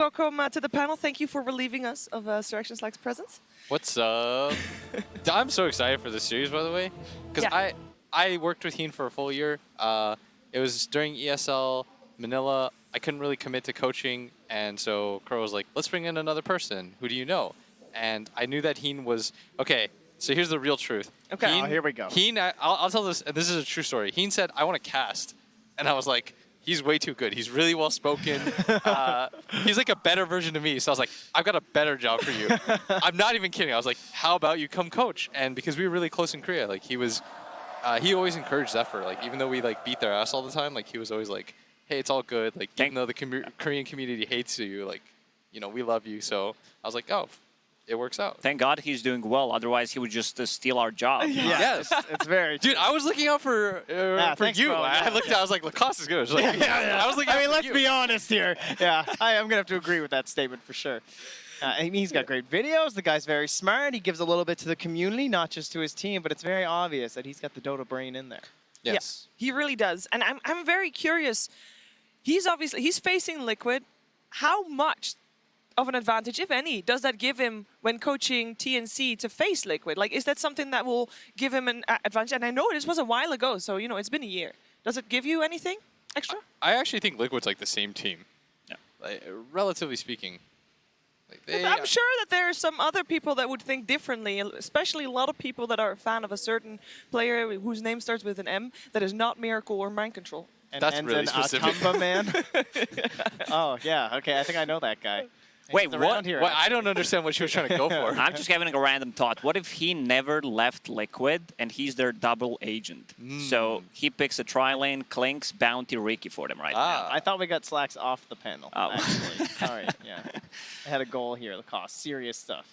Welcome to the panel. Thank you for relieving us of Direction Slack's presence. What's up? I'm so excited for this series, by the way, because I worked with Heen for a full year. It was during ESL Manila. I couldn't really commit to coaching, and so Crow was like, let's bring in another person. Who do you know? And I knew that Heen was... Okay, so here's the real truth. Okay. Heen, here we go. Heen, I'll tell this, and this is a true story. Heen said, I want to cast. And I was like... He's way too good. He's really well spoken. He's like a better version of me. So I was like, I've got a better job for you. I'm not even kidding. I was like, how about you come coach? And because we were really close in Korea, like he always encouraged effort. Like even though we like beat their ass all the time, like he was always like, hey, it's all good. Like even though the Korean community hates you, like, you know, we love you. So I was like, oh, it works out. Thank God he's doing well. Otherwise, he would just steal our job. Yes, it's very true. Dude, I was looking out for thanks, you. bro. I looked at, I was like, Lacoste is good. I was like, I was looking. I mean, out let's for be you. honest here. Yeah, I'm gonna have to agree with that statement for sure. I mean, he's got great videos. The guy's very smart. He gives a little bit to the community, not just to his team. But it's very obvious that he's got the Dota brain in there. Yes, Yeah, he really does. And I'm very curious. He's facing Liquid. How much of an advantage, if any, does that give him when coaching TNC to face Liquid? Like, is that something that will give him an advantage? And I know this was a while ago, so, you know, it's been a year. Does it give you anything extra? I actually think Liquid's like the same team. Yeah. Like, relatively speaking. Like I'm sure that there are some other people that would think differently, especially a lot of people that are a fan of a certain player whose name starts with an M that is not Miracle or Mind Control. And That's ends really in specific. Atumba, man. Oh yeah, okay. I think I know that guy. Wait, He's around what? Here, Well, I don't understand what she was trying to go for. I'm just having a random thought. What if he never left Liquid and he's their double agent? So he picks a tri-lane, Clinks, Bounty, Ricky for them right now. I thought we got Slacks off the panel. Oh. Actually, sorry. Yeah, I had a goal here. Lacoste, serious stuff.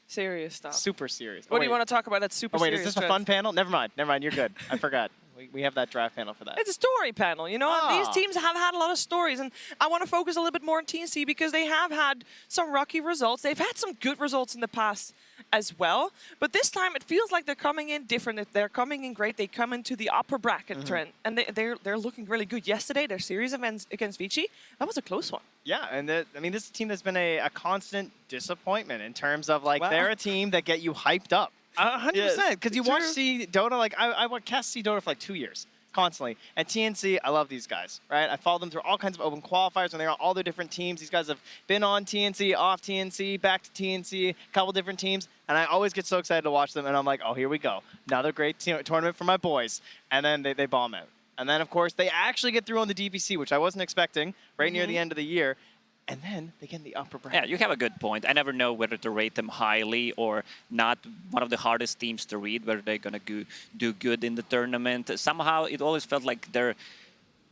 Serious stuff. Super serious. What do you want to talk about that's super Oh wait, serious? is this a fun panel? Never mind. Never mind. You're good. I forgot. We have that draft panel for that. It's a story panel, you know? These teams have had a lot of stories, and I want to focus a little bit more on TNC because they have had some rocky results. They've had some good results in the past as well, but this time it feels like they're coming in different. They're coming in great. They come into the upper bracket trend, and they're looking really good. Yesterday, their series events against Vici, that was a close one. Yeah, and I mean, this is a team that's been a constant disappointment in terms of, like, they're a team that get you hyped up. 100%, because you watch Dota, like, I cast C Dota for like 2 years, constantly. And TNC, I love these guys, right? I followed them through all kinds of open qualifiers when they were on all their different teams. These guys have been on TNC, off TNC, back to TNC, a couple different teams. And I always get so excited to watch them, and I'm like, oh, here we go. Another great tournament for my boys. And then they bomb out. And then, of course, they actually get through on the DPC, which I wasn't expecting, right near the end of the year. And then they get in the upper bracket. Yeah, you have a good point. I never know whether to rate them highly or not. One of the hardest teams to read, whether they're going to do good in the tournament. Somehow, it always felt like their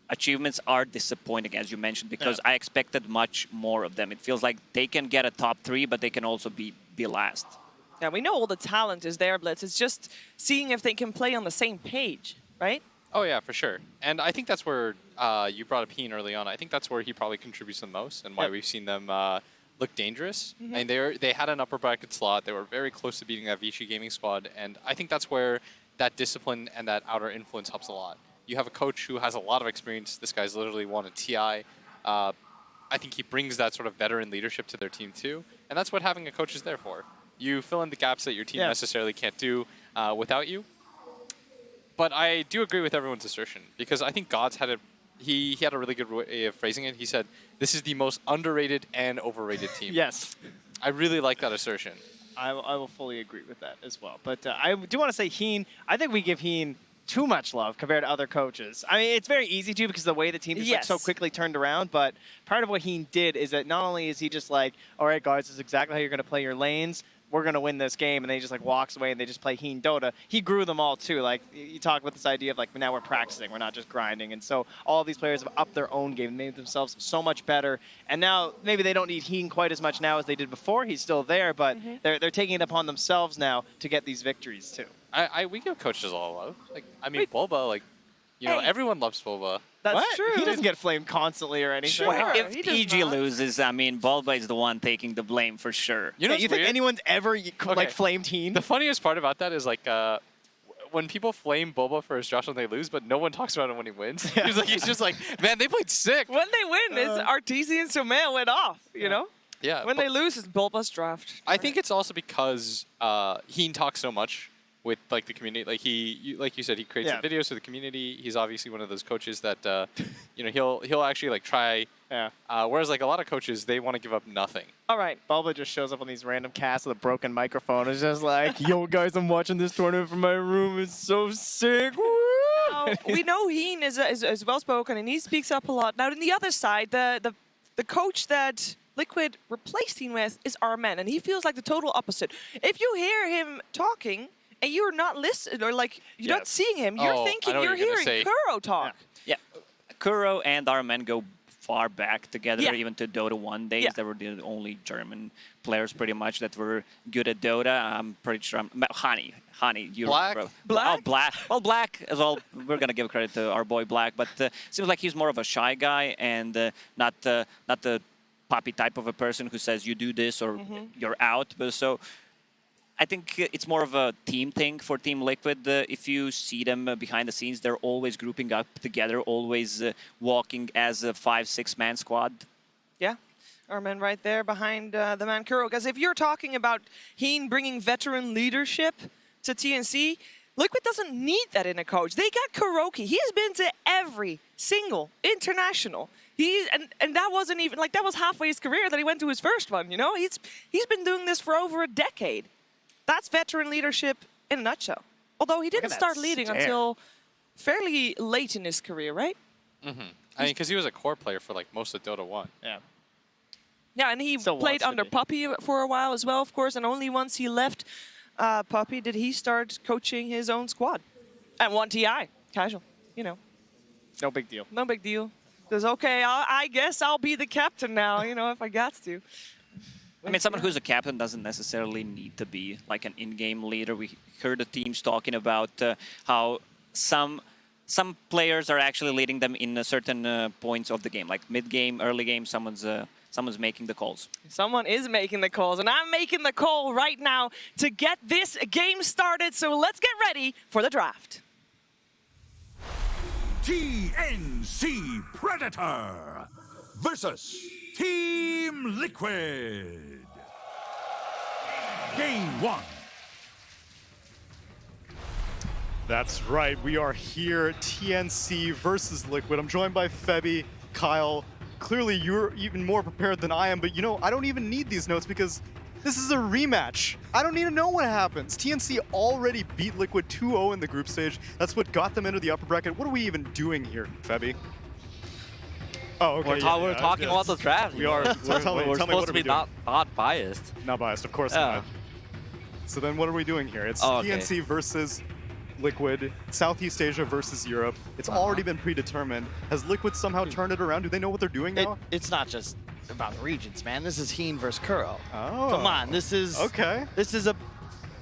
achievements are disappointing, as you mentioned, because I expected much more of them. It feels like they can get a top 3, but they can also be last. Yeah, we know all the talent is there, Blitz. It's just seeing if they can play on the same page, right? Oh yeah, for sure. And I think that's where you brought up Heen early on. I think that's where he probably contributes the most, and why we've seen them look dangerous. And they had an upper bracket slot. They were very close to beating that Vici gaming squad, and I think that's where that discipline and that outer influence helps a lot. You have a coach who has a lot of experience. This guy's literally won a TI. I think he brings that sort of veteran leadership to their team too, and that's what having a coach is there for. You fill in the gaps that your team necessarily can't do without you. But I do agree with everyone's assertion, because I think Gods had he had a really good way of phrasing it. He said, this is the most underrated and overrated team. Yes. I really like that assertion. I will fully agree with that as well. But I do want to say Heen, I think we give Heen too much love compared to other coaches. I mean, it's very easy to because of the way the team is like, so quickly turned around. But part of what Heen did is that not only is he just like, all right, guys, this is exactly how you're going to play your lanes. We're going to win this game, and then he just like walks away and they just play Heen Dota. He grew them all too. Like, you talk about this idea of like, now we're practicing, we're not just grinding. And so all of these players have upped their own game, made themselves so much better. And now maybe they don't need Heen quite as much now as they did before. He's still there, but they're taking it upon themselves now to get these victories too. We give coaches a lot of love. Like, I mean, Bulba, like, you know, everyone loves Bulba. That's true. He doesn't get flamed constantly or anything. Sure. If EG loses, I mean, Bulba is the one taking the blame for sure. You know, you think anyone's ever like flamed Heen? The funniest part about that is like when people flame Boba for his Josh when they lose, but no one talks about him when he wins. He's just like, man, they played sick. When they win, it's Arteezy and Somea went off, you know? Yeah. When they lose, it's Bulba's draft. I think it's also because Heen talks so much with like the community. Like like you said, he creates the videos for the community. He's obviously one of those coaches that you know he'll actually like try. Yeah. Whereas like a lot of coaches, they want to give up nothing. All right. Bulba just shows up on these random casts with a broken microphone. It's just like, yo guys, I'm watching this tournament from my room. It's so sick. Now, we know Heen is well spoken and he speaks up a lot. Now, on the other side, the coach that Liquid replaced Heen with is Armen, and he feels like the total opposite. If you hear him talking and you're not listening, or like you're not seeing him, you're thinking you're hearing Kuro talk. Yeah. Kuro and Armen go far back together, even to Dota 1 days. They were the only German players pretty much that were good at Dota. I'm pretty sure. Hani, you remember. Black? Oh, Black. Well, Black as well. We're going to give credit to our boy Black, but seems like he's more of a shy guy and not the Poppy type of a person who says you do this or you're out. But so I think it's more of a team thing for Team Liquid. If you see them behind the scenes, they're always grouping up together, always walking as a 5-6-man squad. Yeah, Armen right there behind the man Kuro. Because if you're talking about Heen bringing veteran leadership to TNC, Liquid doesn't need that in a coach. They got Kuroki. He's been to every single international. And that wasn't even, like, that was halfway his career that he went to his first one, you know? He's been doing this for over a decade. That's veteran leadership in a nutshell. Although he didn't start leading until fairly late in his career, right? I mean, because he was a core player for, like, most of Dota 1. Yeah. Yeah, and he played under Puppy for a while as well, of course, and only once he left Puppy did he start coaching his own squad. And 1TI, casual, you know. No big deal. No big deal. Says, okay, I guess I'll be the captain now, you know, if I got to. I mean, someone who's a captain doesn't necessarily need to be like an in-game leader. We heard the teams talking about how some players are actually leading them in certain points of the game, like mid-game, early game. Someone's making the calls. Someone is making the calls, and I'm making the call right now to get this game started. So let's get ready for the draft. TNC Predator versus Team Liquid. Game 1. That's right, we are here, TNC versus Liquid. I'm joined by Febby, Kyle. Clearly you're even more prepared than I am, but you know, I don't even need these notes because this is a rematch. I don't need to know what happens. TNC already beat Liquid 2-0 in the group stage. That's what got them into the upper bracket. What are we even doing here, Febby? Oh, okay. We're talking about the draft. We are. So we're supposed to be not biased. Not biased, of course not. So then what are we doing here? It's TNC versus Liquid, Southeast Asia versus Europe. It's already been predetermined. Has Liquid somehow turned it around? Do they know what they're doing now? It's not just about regions, man. This is Heen versus Kuro. Oh. Come on, this is... Okay. This is a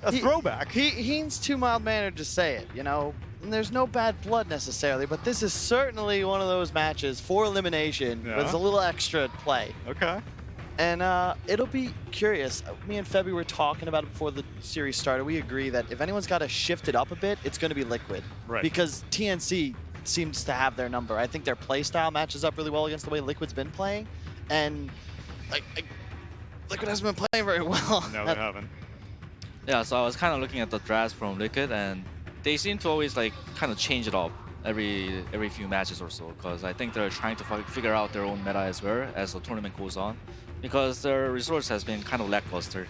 throwback. Heen's too mild-mannered to say it, you know? And there's no bad blood necessarily, but this is certainly one of those matches for elimination with a little extra play. Okay. And it'll be curious. Me and Febby were talking about it before the series started. We agree that if anyone's got to shift it up a bit, it's going to be Liquid. Right. Because TNC seems to have their number. I think their play style matches up really well against the way Liquid's been playing. And Liquid hasn't been playing very well. No, they haven't. Yeah, so I was kind of looking at the drafts from Liquid, and they seem to always like kind of change it up every few matches or so, because I think they're trying to figure out their own meta as well as the tournament goes on, because their resource has been kind of lackluster.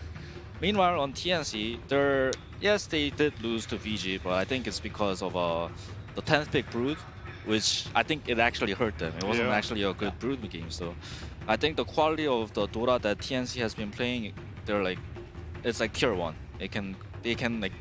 Meanwhile, on TNC, yes, they did lose to VG, but I think it's because of the 10th pick Brood, which I think it actually hurt them. It wasn't actually a good Brood game, so I think the quality of the Dota that TNC has been playing, it's like tier 1. They can like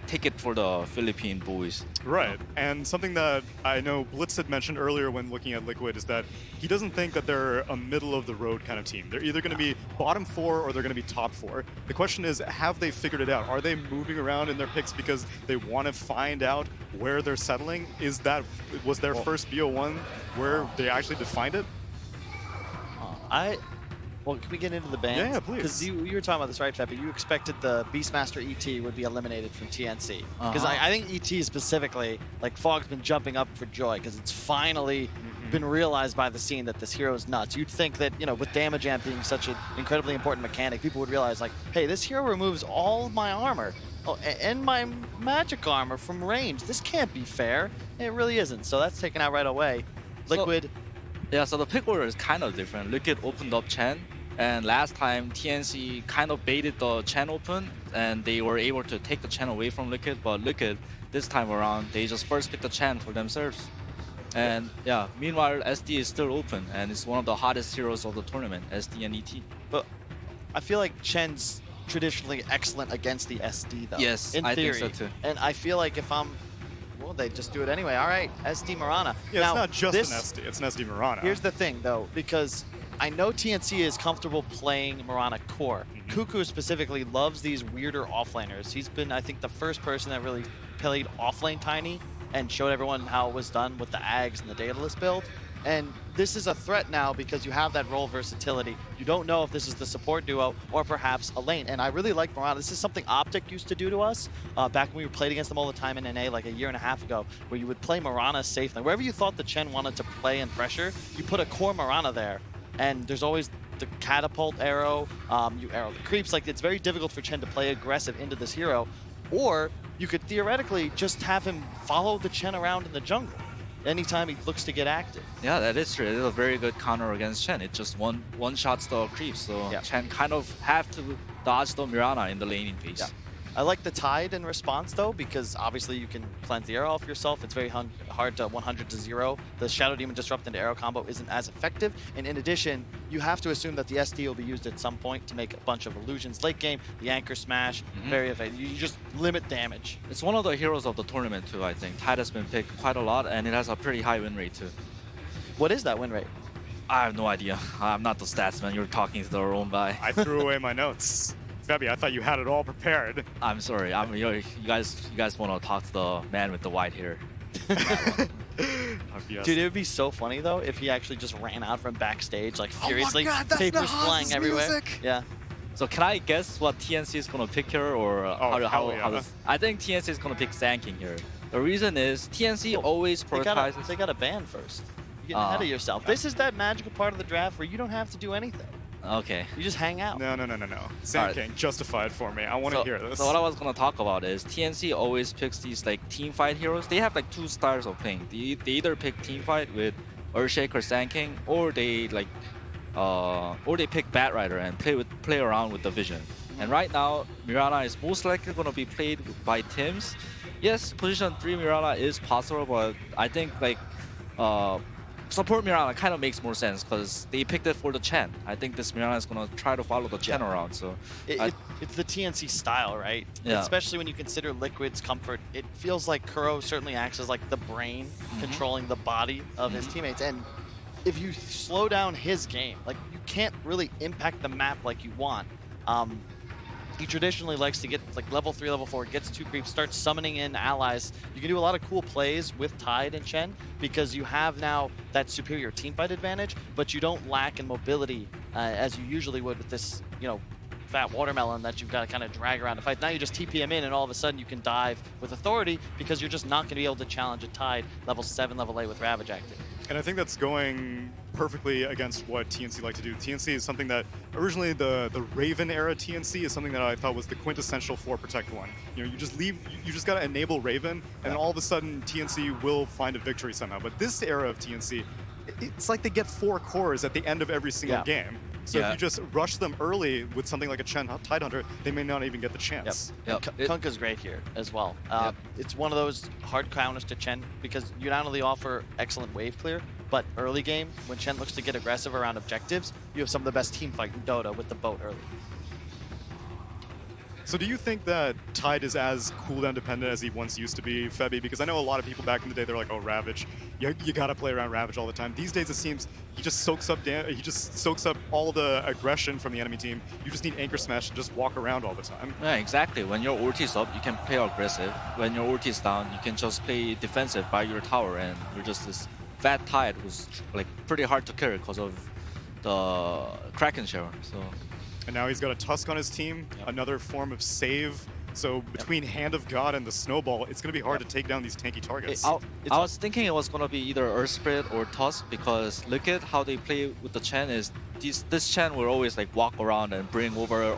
take it for the Philippine boys. Right, and something that I know Blitz had mentioned earlier when looking at Liquid is that he doesn't think that they're a middle-of-the-road kind of team. They're either going to be bottom 4 or they're going to be top 4. The question is, have they figured it out? Are they moving around in their picks because they want to find out where they're settling? Was their first BO1 where they actually defined it? Well, can we get into the bans? Yeah, please. Because you were talking about this, right, Feppy? You expected the Beastmaster ET would be eliminated from TNC. Because I think ET specifically, like, Fog's been jumping up for joy because it's finally been realized by the scene that this hero is nuts. You'd think that, you know, with damage amp being such an incredibly important mechanic, people would realize, like, hey, this hero removes all of my armor. Oh, and my magic armor from range. This can't be fair. It really isn't. So that's taken out right away. Liquid. Yeah, so the pick order is kind of different. Liquid opened up Chen, and last time TNC kind of baited the Chen open, and they were able to take the Chen away from Liquid, but Liquid, this time around, they just first picked the Chen for themselves. And yeah, meanwhile, SD is still open, and it's one of the hottest heroes of the tournament, SD and ET. But I feel like Chen's traditionally excellent against the SD, though. Yes, in I theory. think so too. And I feel like if I'm, well, they just do it anyway. All right, SD Mirana. Yeah, now, it's not just this, an SD, it's an SD Mirana. Here's the thing, though, because I know TNC is comfortable playing Mirana core. Cuckoo specifically loves these weirder offlaners. He's been, I think, the first person that really played offlane Tiny and showed everyone how it was done with the Ags and the Daedalus build. And this is a threat now because you have that role versatility. You don't know if this is the support duo or perhaps a lane. And I really like Mirana. This is something Optic used to do to us back when we played against them all the time in NA like a year and a half ago, where you would play Mirana safe. Like wherever you thought the Chen wanted to play and pressure, you put a core Mirana there. And there's always the catapult arrow, you arrow the creeps. Like it's very difficult for Chen to play aggressive into this hero. Or you could theoretically just have him follow the Chen around in the jungle anytime he looks to get active. Yeah, that is true. It is a very good counter against Chen. It just one-shots the creeps, so Yeah. Chen kind of have to dodge the Mirana in the laning phase. Yeah. I like the Tide in response, though, because obviously you can cleanse the arrow off yourself. It's very hard to 100 to 0. The Shadow Demon Disrupt into arrow combo isn't as effective. And in addition, you have to assume that the SD will be used at some point to make a bunch of illusions late game. The Anchor Smash, very effective. You just limit damage. It's one of the heroes of the tournament too, I think. Tide has been picked quite a lot, and it has a pretty high win rate too. What is that win rate? I have no idea. I'm not the stats man. You're talking to the wrong guy. I threw away my notes. Febby, I thought you had it all prepared. I'm sorry. You guys want to talk to the man with the white hair. Dude, it would be so funny though if he actually just ran out from backstage, like furiously, God, that's papers Nahaz's flying everywhere. music. Yeah. So can I guess what TNC is gonna pick here, or hell yeah. I think TNC is gonna pick Zanking here. The reason is TNC always prioritizes. They got a ban first. You're getting ahead of yourself. This is that magical part of the draft where you don't have to do anything. Okay. You just hang out. No. Sand King, justify it for me. I want to hear this. So what I was gonna talk about is TNC always picks these like team fight heroes. They have like two styles of playing. They either pick team fight with Earthshaker, Sand King, or they pick Bat Rider and play around with the vision. And right now, Mirana is most likely gonna be played by Tims. Yes, position 3 Mirana is possible, but I think like support Mirana kind of makes more sense because they picked it for the Chen. I think this Mirana is going to try to follow the Chen around. So it's the TNC style, right? Yeah. Especially when you consider Liquid's comfort. It feels like Kuro certainly acts as like the brain controlling the body of his teammates. And if you slow down his game, like you can't really impact the map like you want. He traditionally likes to get like level 3, level 4, gets 2 creeps, starts summoning in allies. You can do a lot of cool plays with Tide and Chen because you have now that superior teamfight advantage, but you don't lack in mobility as you usually would with this, you know, fat watermelon that you've got to kind of drag around to fight. Now you just TP him in and all of a sudden you can dive with authority because you're just not going to be able to challenge a Tide level 7, level 8 with Ravage active. And I think that's going perfectly against what TNC like to do. TNC is something that originally the Raven era TNC is something that I thought was the quintessential for Protect 1. You know, you just got to enable Raven, and then all of a sudden TNC will find a victory somehow. But this era of TNC, it's like they get 4 cores at the end of every single game. So if you just rush them early with something like a Chen Tidehunter, they may not even get the chance. Kunkka's great here as well. It's one of those hard counters to Chen because you not only offer excellent wave clear, but early game, when Chen looks to get aggressive around objectives, you have some of the best team fight in Dota with the boat early. So do you think that Tide is as cooldown dependent as he once used to be, Febby? Because I know a lot of people back in the day, they're like, oh, Ravage, you gotta play around Ravage all the time. These days it seems he just soaks up all the aggression from the enemy team. You just need Anchor Smash to just walk around all the time. yeah, exactly. When your ulti is up, you can play aggressive. When your ulti is down, you can just play defensive by your tower, and you're just this fat Tide who's like pretty hard to kill because of the Kraken share. So And now he's got a Tusk on his team, another form of save. So between Hand of God and the Snowball, it's going to be hard to take down these tanky targets. I was thinking it was gonna be either Earth Spirit or Tusk because look at how they play with the Chen is this Chen will always like walk around and bring over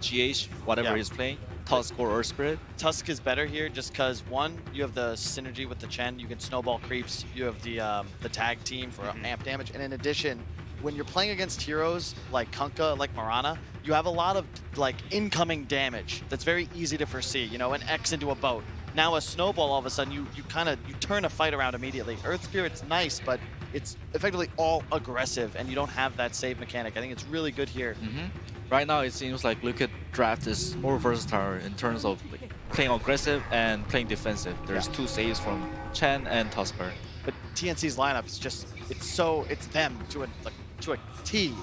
GH whatever he's playing, Tusk or Earth Spirit. Tusk is better here just because one, you have the synergy with the Chen, you can snowball creeps, you have the tag team for amp damage, and in addition, when you're playing against heroes like Kunkka, like Mirana, you have a lot of like incoming damage that's very easy to foresee. You know, an X into a boat. Now a snowball, all of a sudden, you turn a fight around immediately. Earth Spirit's nice, but it's effectively all aggressive, and you don't have that save mechanic. I think it's really good here. Right now, it seems like Liquid draft is more versatile in terms of like, playing aggressive and playing defensive. There's two saves from Chen and Tusker. But TNC's lineup is just, it's them to a T.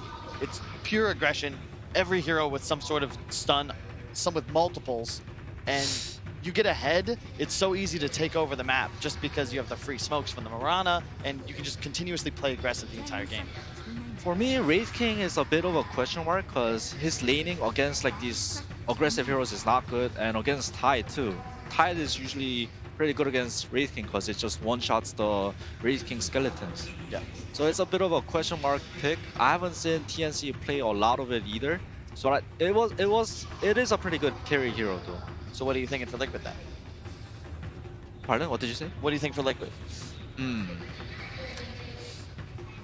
It's pure aggression. Every hero with some sort of stun, some with multiples, and you get ahead, it's so easy to take over the map just because you have the free smokes from the Mirana, and you can just continuously play aggressive the entire game. For me, Wraith King is a bit of a question mark because his laning against like these aggressive heroes is not good, and against Tide too. Tide is usually pretty good against Wraith King because it just one-shots the Wraith King skeletons. Yeah. So it's a bit of a question mark pick. I haven't seen TNC play a lot of it either. So it is a pretty good carry hero though. So what are you thinking for Liquid then? Pardon? What did you say? What do you think for Liquid?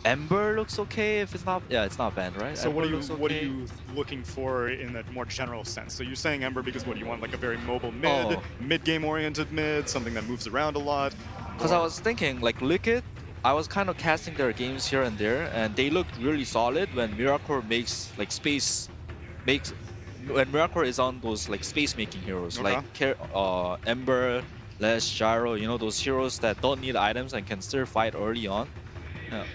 Ember looks okay if it's not. Yeah, it's not banned, right? So Ember what are you looking for in that more general sense? So you're saying Ember because what, you want like a very mobile mid-game oriented mid, something that moves around a lot? Because I was thinking like Liquid, I was kind of casting their games here and there, and they looked really solid when Miracle makes like when Miracle is on those like space making heroes like Ember, Les, Gyro, you know, those heroes that don't need items and can still fight early on. Yeah.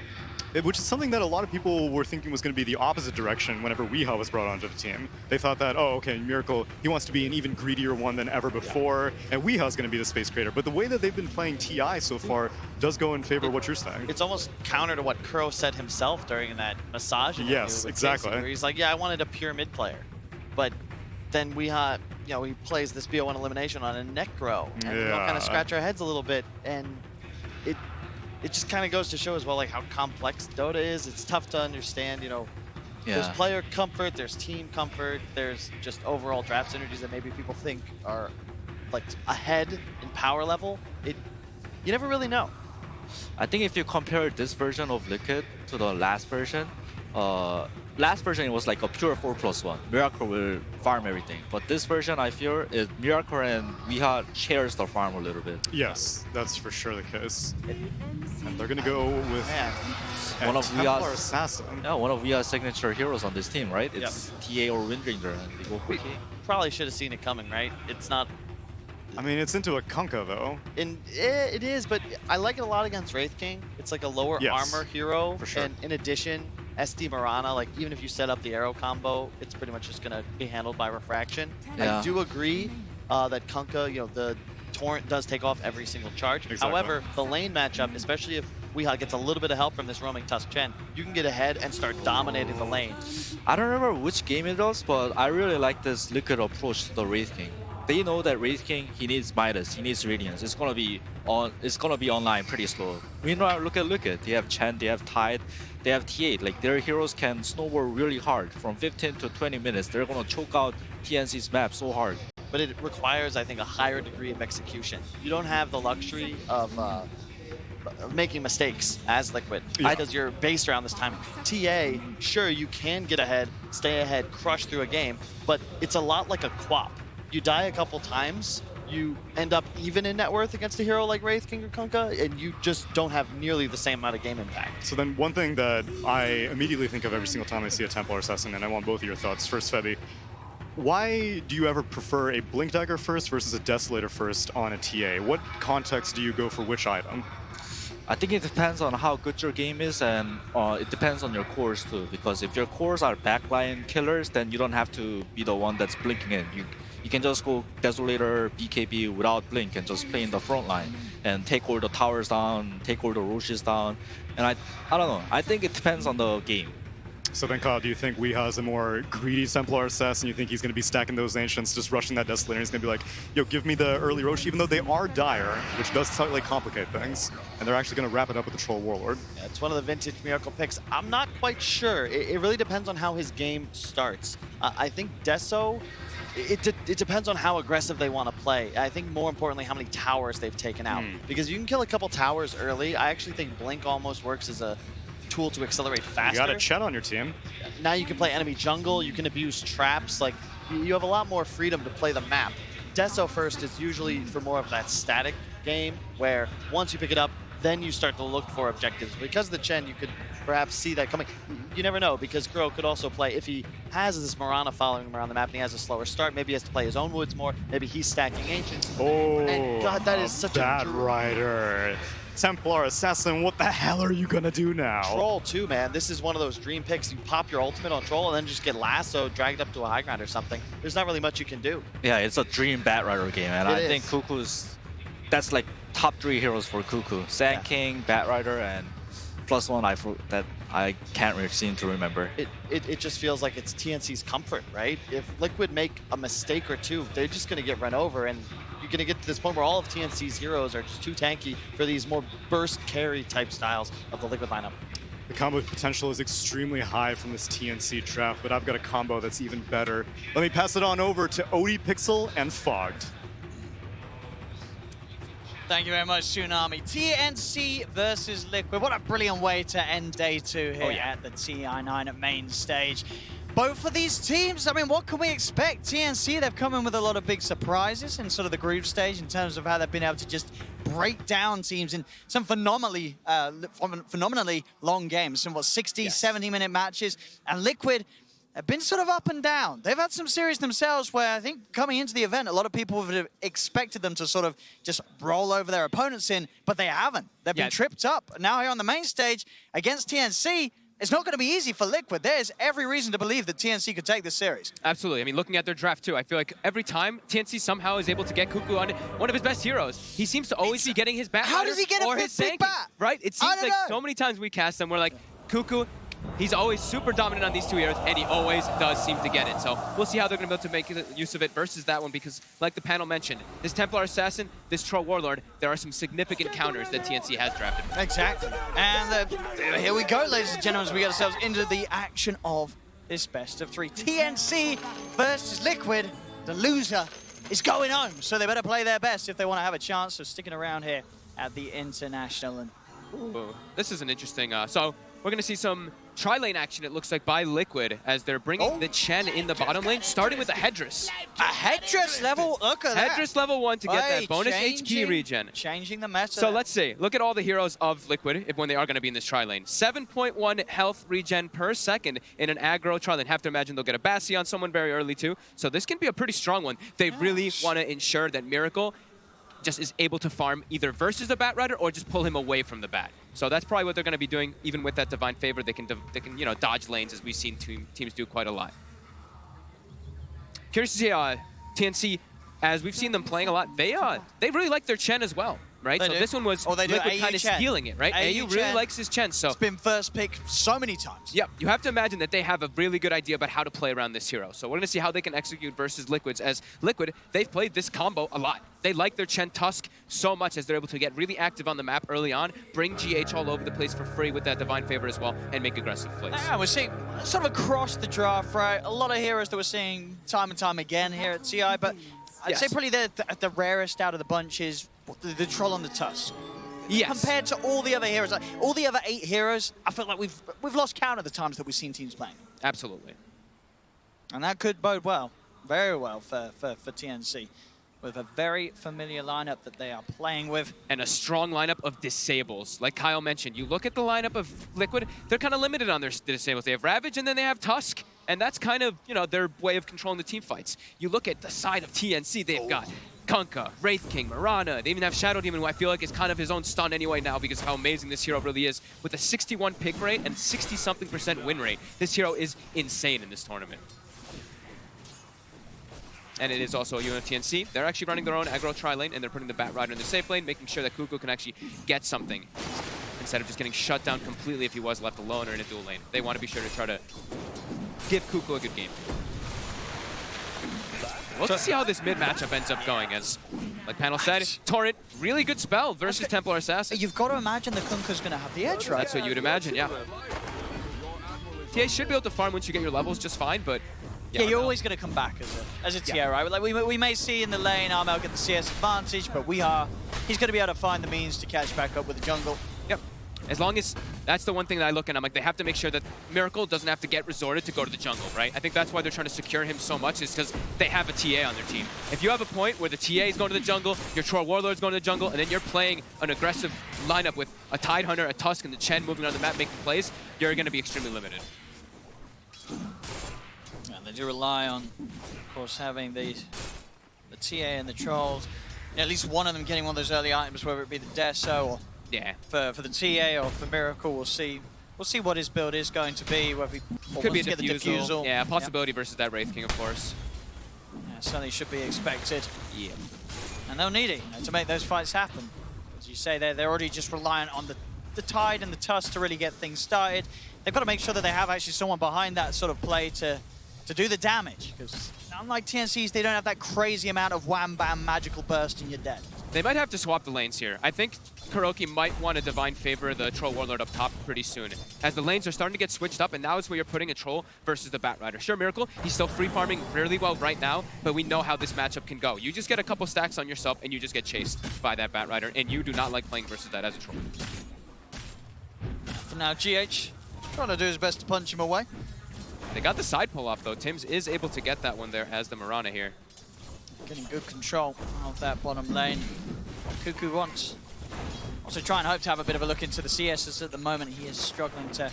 Which is something that a lot of people were thinking was going to be the opposite direction whenever Weeha was brought onto the team. They thought that, oh, okay, Miracle, he wants to be an even greedier one than ever before, and Weeha's going to be the space creator. But the way that they've been playing TI so far does go in favor of what you're saying. It's almost counter to what Kuro said himself during that massage interview. Yes, with exactly. Casey, where he's like, yeah, I wanted a pure mid player. But then Weeha, you know, he plays this BO1 elimination on a Necro, and we all kind of scratch our heads a little bit, and it just kind of goes to show as well like how complex Dota is. It's tough to understand, you know. There's player comfort, there's team comfort, there's just overall draft synergies that maybe people think are like ahead in power level. You never really know. I think if you compare this version of Liquid to the last version it was like a pure 4+1. Miracle will farm everything. But this version, I fear, is Miracle and Weeha shares the farm a little bit. Yes, that's for sure the case. And they're going to go with one of Templar Assassin. Yeah, one of Weeha's signature heroes on this team, right? It's TA or Windranger, and they go for TA. Probably should have seen it coming, right? It's not... I mean, it's into a Kunkka, though. It is, but I like it a lot against Wraith King. It's like a lower armor hero. For sure. And in addition, SD Mirana, like even if you set up the arrow combo, it's pretty much just going to be handled by refraction. Yeah. I do agree that Kunkka, you know, the torrent does take off every single charge. Exactly. However, the lane matchup, especially if Weeha gets a little bit of help from this roaming Tusk Chen, you can get ahead and start dominating the lane. I don't remember which game it was, but I really like this Liquid approach to the Wraith King. They know that Wraith King, he needs Midas, he needs Radiance. It's gonna be online pretty slow. Meanwhile, look at Liquid. They have Chen, they have Tide, they have T8. Like their heroes can snowball really hard. From 15 to 20 minutes, they're gonna choke out TNC's map so hard. But it requires, I think, a higher degree of execution. You don't have the luxury of making mistakes as Liquid because you're based around this time. TA, sure, you can get ahead, stay ahead, crush through a game, but it's a lot like a Quap. You die a couple times, you end up even in net worth against a hero like Wraith King or Kunkka, and you just don't have nearly the same amount of game impact. So then one thing that I immediately think of every single time I see a Templar Assassin, and I want both of your thoughts. First, Febby, why do you ever prefer a Blink Dagger first versus a Desolator first on a TA? What context do you go for which item? I think it depends on how good your game is, and it depends on your cores too. Because if your cores are backline killers, then you don't have to be the one that's blinking in. You can just go Desolator, BKB without blink and just play in the front line and take all the towers down, take all the Roches down. And I don't know. I think it depends on the game. So then, Kyle, do you think Weeha is a more greedy Templar assassin? You think he's going to be stacking those Ancients, just rushing that Desolator, and he's going to be like, yo, give me the early Rosh, even though they are dire, which does slightly complicate things, and they're actually going to wrap it up with the Troll Warlord. Yeah, it's one of the vintage Miracle picks. I'm not quite sure. It really depends on how his game starts. I think Deso, it depends on how aggressive they want to play. I think more importantly, how many towers they've taken out. Because you can kill a couple towers early. I actually think Blink almost works as a tool to accelerate faster. You got a Chet on your team. Now you can play enemy jungle, you can abuse traps, like you have a lot more freedom to play the map. Deso first is usually for more of that static game where once you pick it up, then you start to look for objectives. Because of the Chen, you could perhaps see that coming. You never know, because Kuro could also play, if he has this Mirana following him around the map and he has a slower start, maybe he has to play his own woods more, maybe he's stacking Ancients. Oh, and God, that is such Bat a Rider. Templar Assassin, what the hell are you gonna do now? Troll too, man. This is one of those dream picks. You pop your ultimate on Troll and then just get lassoed, dragged up to a high ground or something. There's not really much you can do. Yeah, it's a dream Bat Rider game, and I think is. Cuckoo's, that's like top 3 heroes for Cuckoo. Sand King, Bat Rider, and +1 that I can't really seem to remember. It just feels like it's TNC's comfort, right? If Liquid make a mistake or two, they're just gonna get run over, and you're gonna get to this point where all of TNC's heroes are just too tanky for these more burst carry type styles of the Liquid lineup. The combo potential is extremely high from this TNC draft, but I've got a combo that's even better. Let me pass it on over to Odie Pixel and Fogged. Thank you very much, Tsunami. TNC versus Liquid. What a brilliant way to end day 2 here at the TI9 at main stage. Both of these teams, I mean, what can we expect? TNC, they've come in with a lot of big surprises in sort of the group stage in terms of how they've been able to just break down teams in some phenomenally long games, some 60, 70-minute matches. And Liquid have been sort of up and down. They've had some series themselves where I think coming into the event, a lot of people would have expected them to sort of just roll over their opponents in, but they haven't. They've been tripped up. Now here on the main stage against TNC, it's not going to be easy for Liquid. There's every reason to believe that TNC could take this series. Absolutely. I mean, looking at their draft too, I feel like every time TNC somehow is able to get Cuckoo on one of his best heroes, he seems to always be getting his Bat How Rider does he get or a his big bat? Right? It seems like so many times we cast them, we're like, Cuckoo, he's always super dominant on these 2 heroes, and he always does seem to get it. So we'll see how they're going to be able to make use of it versus that one, because like the panel mentioned, this Templar Assassin, this Troll Warlord, there are some significant counters that TNC has drafted. Exactly. And here we go, ladies and gentlemen, as we get ourselves into the action of this best of 3. TNC versus Liquid. The loser is going home, so they better play their best if they want to have a chance of sticking around here at the International. And ooh, this is an interesting, so we're going to see some tri-lane action, it looks like, by Liquid as they're bringing the Chen in the bottom lane, starting with a Headdress. A Headdress level, look at that. Headdress level 1 to get that bonus HP regen. Changing the meta. So let's see. Look at all the heroes of Liquid when they are going to be in this tri-lane. 7.1 health regen per second in an aggro tri-lane. Have to imagine they'll get a Bassi on someone very early too. So this can be a pretty strong one. They really want to ensure that Miracle just is able to farm either versus the Bat Rider or just pull him away from the Bat. So that's probably what they're going to be doing. Even with that Divine Favor, they can dodge lanes, as we've seen teams do quite a lot. Curious to see TNC, as we've seen them playing a lot, they really like their Chen as well, right? They so do. this one was Liquid kind of stealing it, right? AU really likes his Chen. So it's been first pick so many times. Yep, you have to imagine that they have a really good idea about how to play around this hero. So we're going to see how they can execute versus Liquids, as Liquid, they've played this combo a lot. They like their Chen Tusk so much as they're able to get really active on the map early on, bring GH all over the place for free with that Divine Favor as well, and make aggressive plays. Yeah, we're seeing sort of across the draft, right? A lot of heroes that we're seeing time and time again here at TI, but I'd say probably the rarest out of the bunch is the Troll on the Tusk. Yes. Compared to all the other heroes, like, all the other 8 heroes, I feel like we've lost count of the times that we've seen teams playing. Absolutely. And that could bode well, very well for TNC, with a very familiar lineup that they are playing with. And a strong lineup of disables. Like Kyle mentioned, you look at the lineup of Liquid, they're kind of limited on their disables. They have Ravage and then they have Tusk, and that's kind of, their way of controlling the team fights. You look at the side of TNC, they've got Kunkka, Wraith King, Mirana. They even have Shadow Demon, who I feel like is kind of his own stun anyway now because of how amazing this hero really is. With a 61 pick rate and 60-something% win rate, this hero is insane in this tournament. And it is also a UNTNC. They're actually running their own aggro tri-lane, and they're putting the Bat Rider in the safe lane, making sure that Cuckoo can actually get something. And instead of just getting shut down completely if he was left alone or in a dual lane. They want to be sure to try to give Kuku a good game. We'll just see how this mid matchup ends up going. As, like Panel said, Torrent, really good spell versus Templar Assassin. You've got to imagine the Kunkka's going to have the edge, right? That's what you would imagine, yeah. TA should be able to farm once you get your levels just fine, but yeah, you're always going to come back as a TA, right? Like we may see in the lane Armel get the CS advantage, but he's going to be able to find the means to catch back up with the jungle. Yep. As long as, that's the one thing that I look at, I'm like, they have to make sure that Miracle doesn't have to get resorted to go to the jungle, right? I think that's why they're trying to secure him so much, is because they have a TA on their team. If you have a point where the TA is going to the jungle, your Troll Warlord's going to the jungle, and then you're playing an aggressive lineup with a Tidehunter, a Tusk, and the Chen moving on the map making plays, you're going to be extremely limited. And they do rely on, of course, having the TA and the Trolls. You know, at least one of them getting one of those early items, whether it be the Deso or for the TA or for Miracle. We'll see what his build is going to be. Whether he could be a get the diffusal. diffusal. Yeah, a possibility versus that Wraith King, of course. Yeah, certainly should be expected. Yeah. And they'll need it, you know, to make those fights happen. As you say, they're already just reliant on the Tide and the Tusk to really get things started. They've got to make sure that they have actually someone behind that sort of play to do the damage, because unlike TNCs, they don't have that crazy amount of wham-bam magical burst and you're dead. They might have to swap the lanes here. I think Kuroki might want to Divine Favor the Troll Warlord up top pretty soon, as the lanes are starting to get switched up, and now is where you're putting a Troll versus the Bat Rider. Sure, Miracle, he's still free farming really well right now, but we know how this matchup can go. You just get a couple stacks on yourself, and you just get chased by that Bat Rider, and you do not like playing versus that as a Troll. For now, GH trying to do his best to punch him away. They got the side pull off, though. Tims is able to get that one there as the Mirana here. Getting good control of that bottom lane. Kuku wants also try and hope to have a bit of a look into the CSs at the moment. He is struggling to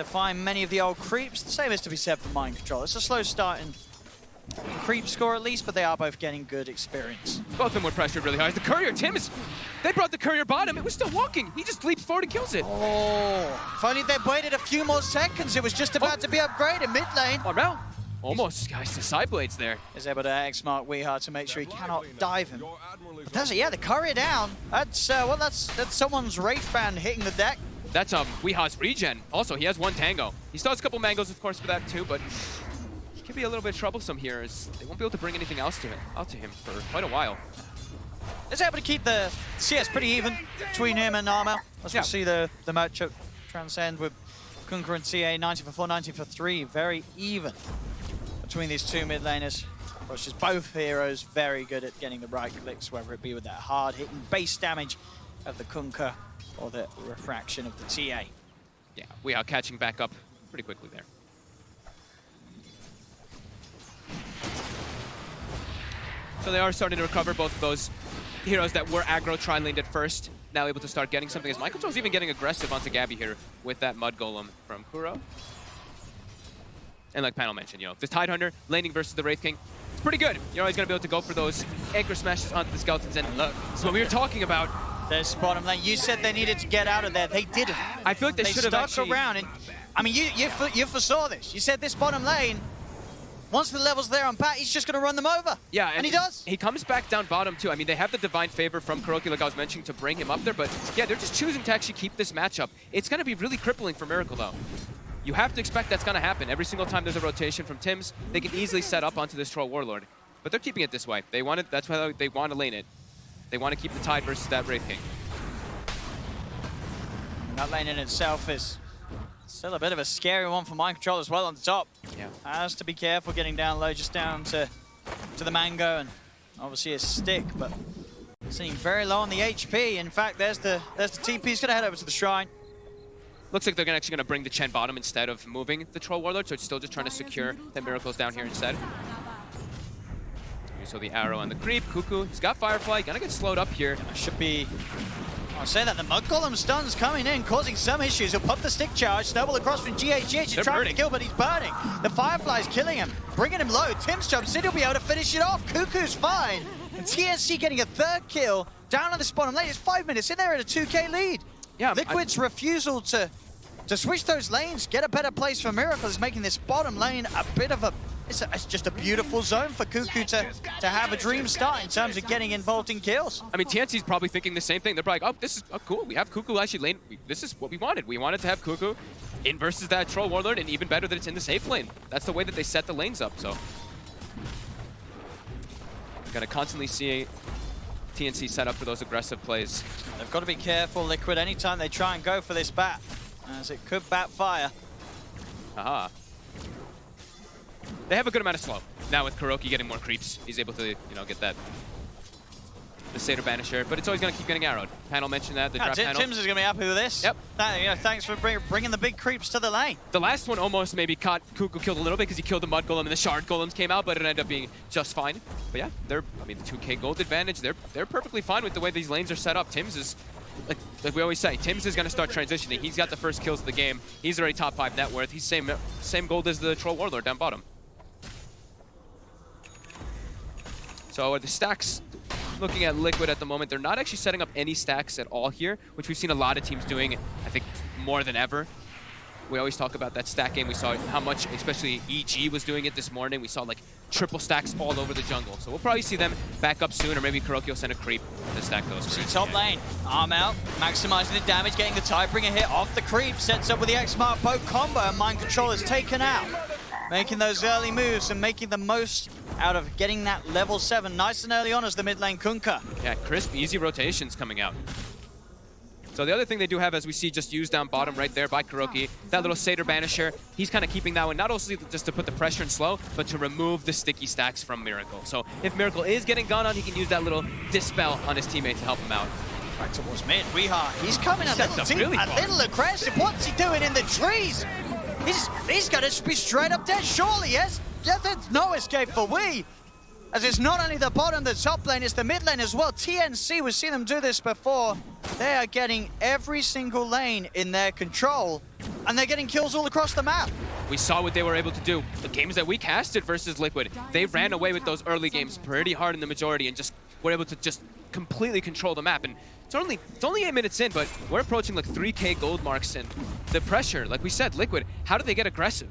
find many of the old creeps. The same is to be said for Mind Control. It's a slow start in creep score at least, but they are both getting good experience. Both of them were pressured really hard. The Courier, Tims, they brought the Courier bottom. It was still walking. He just leaps forward and kills it. Oh, if only they'd waited a few more seconds. It was just about to be upgraded mid lane. Armel, almost, guys, the side blades there. Is able to X-Mark Weehaw to make sure he cannot dive him. But that's it, yeah, the Courier down. That's, well, that's someone's Wraith Band hitting the deck. That's Weehaw's regen. Also, he has one Tango. He still has a couple Mangoes, of course, for that too, but he could be a little bit troublesome here, as they won't be able to bring anything else out to him for quite a while. Is able to keep the CS pretty even between him and Armel. As we see the matchup transcend with Kunkka and TA 90 for 4, 90 for 3. Very even between these two mid laners. Of course, just both heroes very good at getting the right clicks, whether it be with that hard hitting base damage of the Kunkka or the refraction of the TA. Yeah, Weehaw catching back up pretty quickly there. So they are starting to recover both of those heroes that were aggro tri-laned at first, now able to start getting something, as Michael Jones even getting aggressive onto Gabby here with that Mud Golem from Kuro. And like Panel mentioned, you know, this Tidehunter laning versus the Wraith King, it's pretty good. You're always going to be able to go for those anchor smashes onto the Skeletons, and look, that's what we were talking about. This bottom lane, you said they needed to get out of there. They didn't. I feel like they should have stuck around, and I mean, you foresaw this. You said this bottom lane, once the level's there on Pat, he's just going to run them over. Yeah, and he does. He comes back down bottom, too. I mean, they have the Divine Favor from Kuroki, like I was mentioning, to bring him up there. But, yeah, they're just choosing to actually keep this matchup. It's going to be really crippling for Miracle, though. You have to expect that's going to happen. Every single time there's a rotation from Tims, they can easily set up onto this Troll Warlord. But they're keeping it this way. They want it. That's why they want to lane it. They want to keep the Tide versus that Wraith King. That lane in itself is still a bit of a scary one for Mind Control as well on the top. Yeah. Has to be careful getting down low, just down to the Mango and obviously a stick, but sitting very low on the HP. In fact, there's the TP. He's going to head over to the Shrine. Looks like they're actually going to bring the Chen bottom instead of moving the Troll Warlord, so it's still just trying to secure that Miracle's down here instead. So the arrow on the creep. Kuku, he's got Firefly, gonna get slowed up here. Should be... I'll say that the Mud Golem stun's coming in, causing some issues. He'll pump the stick charge, snowball across from GH. He's trying to kill, but he's burning. The Firefly's killing him, bringing him low. Tims jumps in, he'll be able to finish it off. Kuku's fine. And TNC getting a third kill down on this bottom lane. It's 5 minutes in there at a 2K lead. Yeah, Liquid's refusal to switch those lanes, get a better place for Miracle is making this bottom lane a bit of a it's just a beautiful zone for Cuckoo to have a dream start in terms of getting involved in kills. I mean, TNC's probably thinking the same thing. They're probably like, oh, this is cool. We have Cuckoo actually lane. This is what we wanted. We wanted to have Cuckoo in versus that Troll Warlord, and even better that it's in the safe lane. That's the way that they set the lanes up, so. Gonna constantly see TNC set up for those aggressive plays. They've got to be careful, Liquid, anytime they try and go for this bat, as it could backfire. Aha. They have a good amount of slow. Now with Kuroki getting more creeps, he's able to, get that the Satyr Banisher, but it's always going to keep getting arrowed. Panel mentioned that, the draft panel. Tims is going to be happy with this. Yep. Thanks for bringing the big creeps to the lane. The last one almost maybe caught Cuckoo killed a little bit because he killed the Mud Golem and the Shard Golems came out, but it ended up being just fine. But yeah, the 2K gold advantage, they're perfectly fine with the way these lanes are set up. Tims is, like we always say, Tims is going to start transitioning. He's got the first kills of the game. He's already top 5 net worth. He's same gold as the Troll Warlord down bottom. So the stacks, looking at Liquid at the moment, they're not actually setting up any stacks at all here, which we've seen a lot of teams doing, I think, more than ever. We always talk about that stack game. We saw how much, especially EG was doing it this morning. We saw like triple stacks all over the jungle. So we'll probably see them back up soon, or maybe Kuroki will send a creep to stack those. See top lane, arm out, maximizing the damage, getting the Tidebringer hit off the creep, sets up with the X-Mark bow combo, and Mind Control is taken out. Making those early moves and making the most out of getting that level 7 nice and early on as the mid lane Kunkka. Yeah, crisp, easy rotations coming out. So the other thing they do have, as we see just used down bottom right there by Kuroki, that little Satyr Banisher, he's kind of keeping that one, not only just to put the pressure in slow, but to remove the sticky stacks from Miracle. So if Miracle is getting gone on, he can use that little dispel on his teammate to help him out. Back towards mid, he's coming a little aggressive. What's he doing in the trees? He's going to be straight up dead, surely, yes? Yeah, there's no escape for Wii. As it's not only the bottom, the top lane, it's the mid lane as well. TNC, we've seen them do this before. They are getting every single lane in their control, and they're getting kills all across the map. We saw what they were able to do. The games that we casted versus Liquid, they ran away with those early games pretty hard in the majority and just were able to just completely control the map. And it's only 8 minutes in, but we're approaching like 3K gold marks, and the pressure, like we said, Liquid, how do they get aggressive?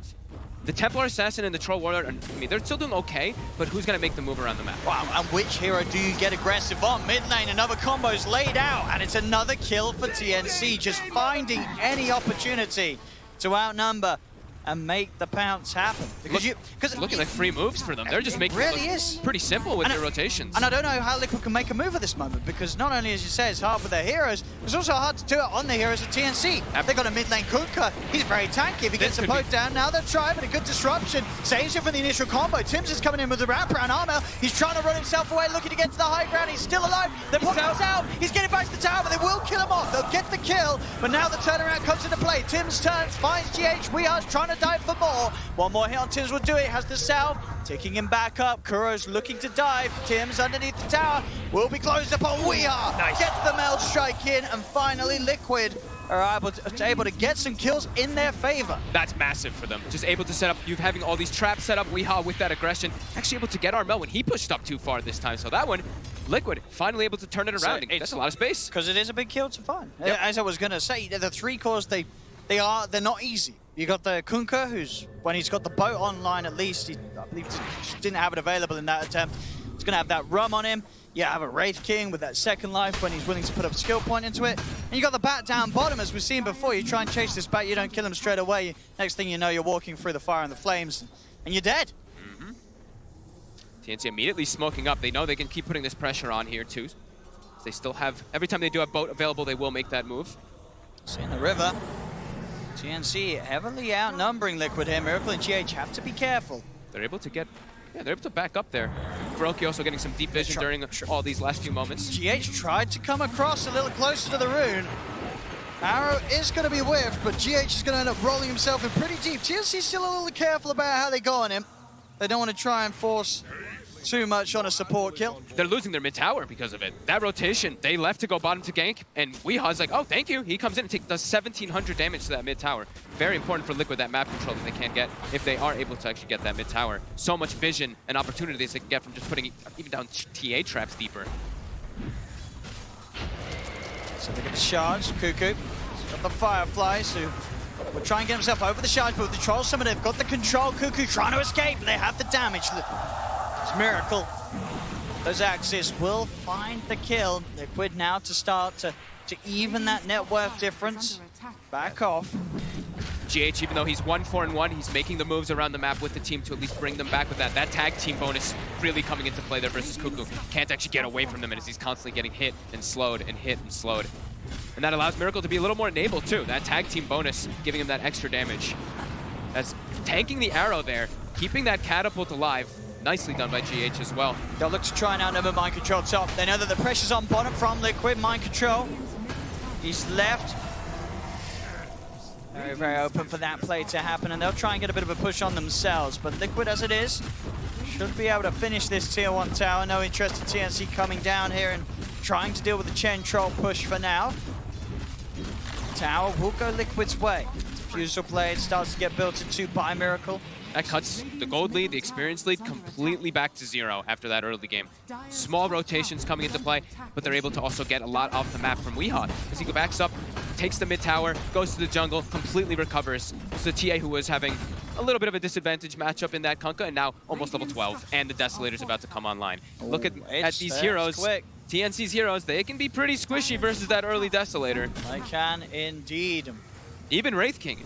The Templar Assassin and the Troll Warlord, I mean, they're still doing okay, but who's going to make the move around the map? Wow, and which hero do you get aggressive on? Mid lane, another combo's laid out, and it's another kill for TNC, just finding any opportunity to outnumber and make the pounce happen. Because looking like free moves for them. They're just making it pretty simple with their rotations. And I don't know how Liquid can make a move at this moment, because not only, as you say, it's hard for their heroes, it's also hard to do it on the heroes of TNC. They've got a mid lane Kunkka. He's very tanky. If he gets a poke down, now they'll try, but a good disruption. Saves him from the initial combo. Tims is coming in with the wraparound armor. He's trying to run himself away, looking to get to the high ground. He's still alive. The poke comes out. He's getting back to the tower, but they will kill him off. They'll get the kill, but now the turnaround comes into play. Tims turns, finds GH. Weehar's trying to dive for more. One more hit on Tims will do it. Has the salve, taking him back up. Kuro's looking to dive. Tims underneath the tower will be closed upon. Weehar gets the meld strike in, and finally Liquid are able to get some kills in their favor. That's massive for them. Just able to set up, you having all these traps set up. Weehaw with that aggression, actually able to get Armel when he pushed up too far this time. So that one, Liquid finally able to turn it around. That's a lot of space. Because it is a big kill to find. Yep. As I was going to say, the 3 cores, they're not easy. You got the Kunkka, who's, when he's got the boat online at least, I believe didn't have it available in that attempt. He's going to have that rum on him. You have a Wraith King with that second life when he's willing to put a skill point into it. And you got the bat down bottom, as we've seen before. You try and chase this bat, you don't kill him straight away. Next thing you know, you're walking through the fire and the flames, and you're dead. TNC immediately smoking up. They know they can keep putting this pressure on here too. They still have, every time they do have boat available, they will make that move. See in the river. TNC heavily outnumbering Liquid here. Miracle and GH have to be careful. They're able to get, they're able to back up there. Kuroki also getting some deep vision during all these last few moments. GH tried to come across a little closer to the rune. Arrow is going to be whiffed, but GH is going to end up rolling himself in pretty deep. TNC still a little careful about how they go on him. They don't want to try and force too much on a support kill. They're losing their mid tower because of it. That rotation, they left to go bottom to gank, and Weeha's like, oh, thank you. He comes in and does 1,700 damage to that mid tower. Very important for Liquid, that map control that they can't get if they are able to actually get that mid tower. So much vision and opportunities they can get from just putting even down TA traps deeper. So they get the charge. Cuckoo got the Fireflies, who will try and get himself over the charge, but with the Troll Summon, they've got the control. Cuckoo trying to escape. They have the damage. It's Miracle. Those axes will find the kill. Liquid now to start to even that net worth difference. Back off. GH, even though he's 1-4-1, he's making the moves around the map with the team to at least bring them back with that. That tag team bonus really coming into play there versus Cuckoo. Can't actually get away from them as he's constantly getting hit and slowed and hit and slowed. And that allows Miracle to be a little more enabled too. That tag team bonus giving him that extra damage. That's tanking the arrow there, keeping that catapult alive. Nicely done by GH as well. They'll look to try and outnumber Mind Control top. They know that the pressure's on bottom from Liquid. Mind Control, he's left. Very, very open for that play to happen, and they'll try and get a bit of a push on themselves. But Liquid, as it is, should be able to finish this Tier 1 tower. No interest in TNC coming down here and trying to deal with the Chen Troll push for now. Tower will go Liquid's way. Diffusal Blade starts to get built into by Miracle. That cuts the gold lead, the experience lead, completely back to 0 after that early game. Small rotations coming into play, but they're able to also get a lot off the map from Weehaw. As he backs up, takes the mid tower, goes to the jungle, completely recovers. It's the TA who was having a little bit of a disadvantage matchup in that Kunkka, and now almost level 12, and the Desolator's about to come online. Look at these heroes. Quick. TNC's heroes, they can be pretty squishy versus that early Desolator. They can indeed. Even Wraith King,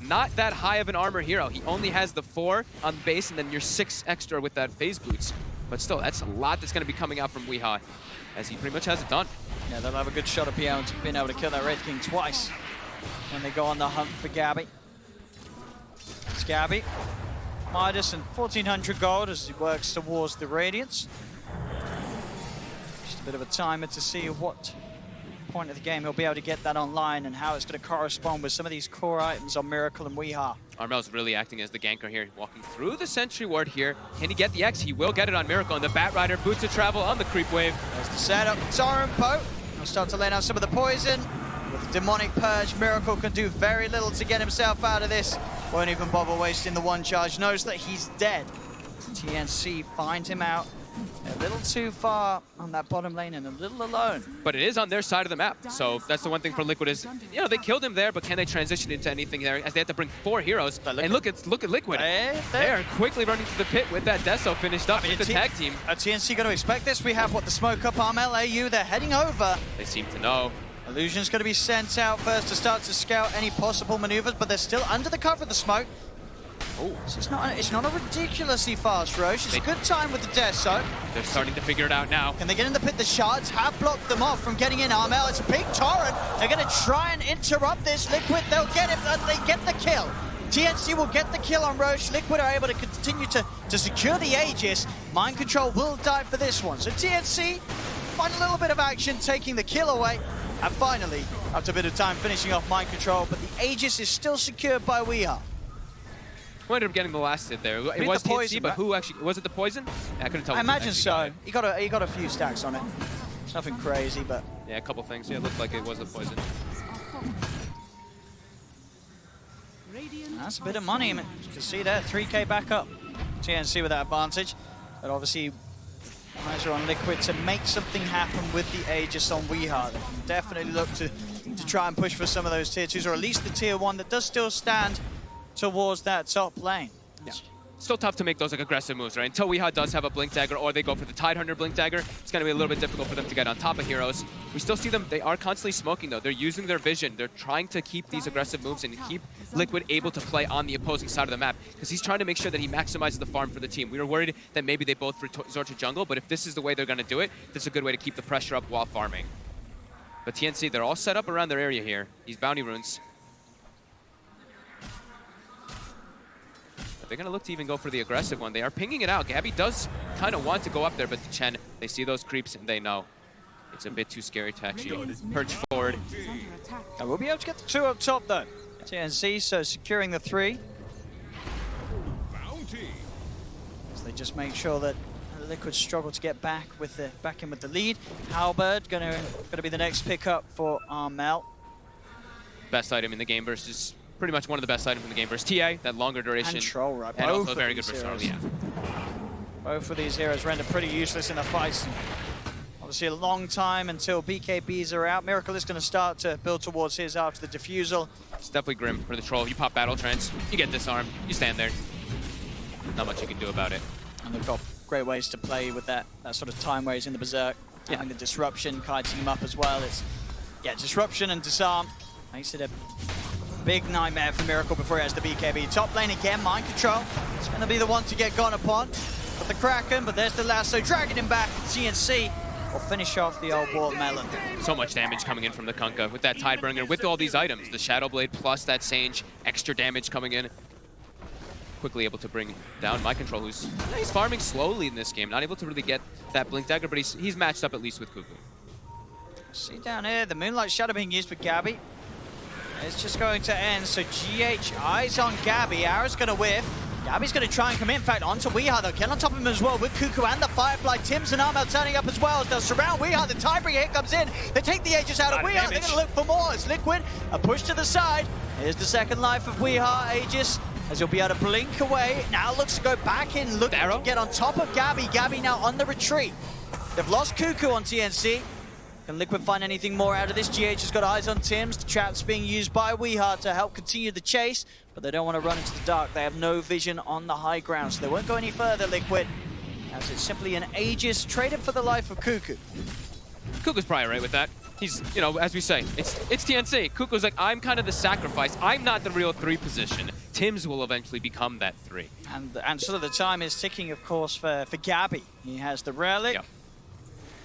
not that high of an armor hero. He only has the 4 on base and then your 6 extra with that phase boots. But still, that's a lot that's going to be coming out from Weehaw, as he pretty much has it done. Yeah, they'll have a good shot at being able to kill that Wraith King twice when they go on the hunt for Gabby. It's Gabby. Midas and 1,400 gold as he works towards the Radiance. Just a bit of a timer to see what point of the game he'll be able to get that online and how it's going to correspond with some of these core items on Miracle and Weehaw. Armel's really acting as the ganker here, walking through the Sentry Ward here. Can he get the X? He will get it on Miracle, and the Bat Rider boots of travel on the creep wave. There's the setup. Torrent Boat will start to lay down some of the poison. With Demonic Purge, Miracle can do very little to get himself out of this. Won't even bother wasting the one charge. Knows that he's dead. TNC find him out. A little too far on that bottom lane and a little alone. But it is on their side of the map, so that's the one thing for Liquid is, you know, they killed him there, but can they transition into anything there as they have to bring 4 heroes? And look at Liquid. They are quickly running to the pit with that Deso finished up with the tag team. Are TNC going to expect this? We have, what, the smoke up arm LAU. They're heading over. They seem to know. Illusion's going to be sent out first to start to scout any possible maneuvers, but they're still under the cover of the smoke. Oh, so it's not a ridiculously fast Roche. It's a good time with the Deso. They're starting to figure it out now. Can they get in the pit? The shards have blocked them off from getting in. Armel, it's a big torrent. They're going to try and interrupt this. Liquid, they'll get it. They get the kill. TNC will get the kill on Roche. Liquid are able to continue to secure the Aegis. Mind Control will die for this one. So TNC find a little bit of action, taking the kill away. And finally, after a bit of time, finishing off Mind Control. But the Aegis is still secured by Weehaw. Who ended up getting the last hit there? It was the poison, TNC, but who actually, was it the poison? Yeah, I couldn't tell. I imagine so. He got a few stacks on it. It's nothing crazy, but... Yeah, a couple things. Yeah, it looked like it was the poison. That's a bit of money. You can see there, 3K back up. TNC with that advantage. But obviously, eyes are on Liquid to make something happen with the Aegis on Weehaw. They can definitely look to try and push for some of those tier 2s, or at least the tier 1 that does still stand towards that top lane. Yeah. Still tough to make those like aggressive moves, right? Until Weehaw does have a Blink Dagger or they go for the Tidehunter Blink Dagger, it's going to be a little bit difficult for them to get on top of heroes. We still see them, they are constantly smoking though. They're using their vision. They're trying to keep these aggressive moves and keep Liquid able to play on the opposing side of the map because he's trying to make sure that he maximizes the farm for the team. We were worried that maybe they both resort to jungle, but if this is the way they're going to do it, this is a good way to keep the pressure up while farming. But TNC, they're all set up around their area here. These bounty runes. They're going to look to even go for the aggressive one. They are pinging it out. Gabby does kind of want to go up there, but the Chen, they see those creeps and they know it's a bit too scary to actually perch forward. And we'll be able to get the 2 up top though. TNC, so securing the 3. So they just make sure that Liquid struggle to get back in with the lead. Halberd gonna be the next pickup for Armel. Best item in the game versus pretty much one of the best items in the game versus TA, that longer duration. And Troll, right? And also very good versus early, yeah. Both of these heroes render pretty useless in the fights. obviously a long time until BKBs are out. Miracle is going to start to build towards his after the defusal. It's definitely grim for the troll. You pop battle trance, you get disarmed, you stand there. Not much you can do about it. And they've got great ways to play with that sort of time where he's in the berserk. Yeah. And the disruption, kiting him up as well. It's, yeah, disruption and disarm makes it a big nightmare for Miracle before he has the BKB. Top lane again, mind control. It's going to be the one to get gone upon. Got the Kraken, but there's the lasso, dragging him back. TNC will finish off the old watermelon. So much damage coming in from the Kunkka with that Tidebringer, with all these items. The Shadow Blade plus that Sage, extra damage coming in. Quickly able to bring down My Control, who's he's farming slowly in this game. Not able to really get that Blink Dagger, but he's matched up at least with Cuckoo. See down here, the Moonlight Shadow being used for Gabby. It's just going to end, so GH eyes on Gabby. Arrow's going to whiff. Gabby's going to try and come in fact, onto Weeha, though. Get on top of him as well with Cuckoo and the Firefly. Tims and Armel turning up as well as they'll surround Weeha. The Tidebringer hit comes in. They take the Aegis out of Weeha. They're going to look for more. It's Liquid. A push to the side. Here's the second life of Weeha. Aegis, as he'll be able to blink away. Now looks to go back in, looking to get on top of Gabby. Gabby now on the retreat. They've lost Cuckoo on TNC. Can Liquid find anything more out of this? GH has got eyes on Tims. The trap's being used by Weeha to help continue the chase, but they don't want to run into the dark. They have no vision on the high ground, so they won't go any further, Liquid, as it's simply an Aegis traded for the life of Cuckoo. Cuckoo's probably right with that. He's, you know, as we say, it's TNC. Cuckoo's like, I'm kind of the sacrifice. I'm not the real 3 position. Tims will eventually become that 3. And sort of the time is ticking, of course, for Gabby. He has the Relic. Yep.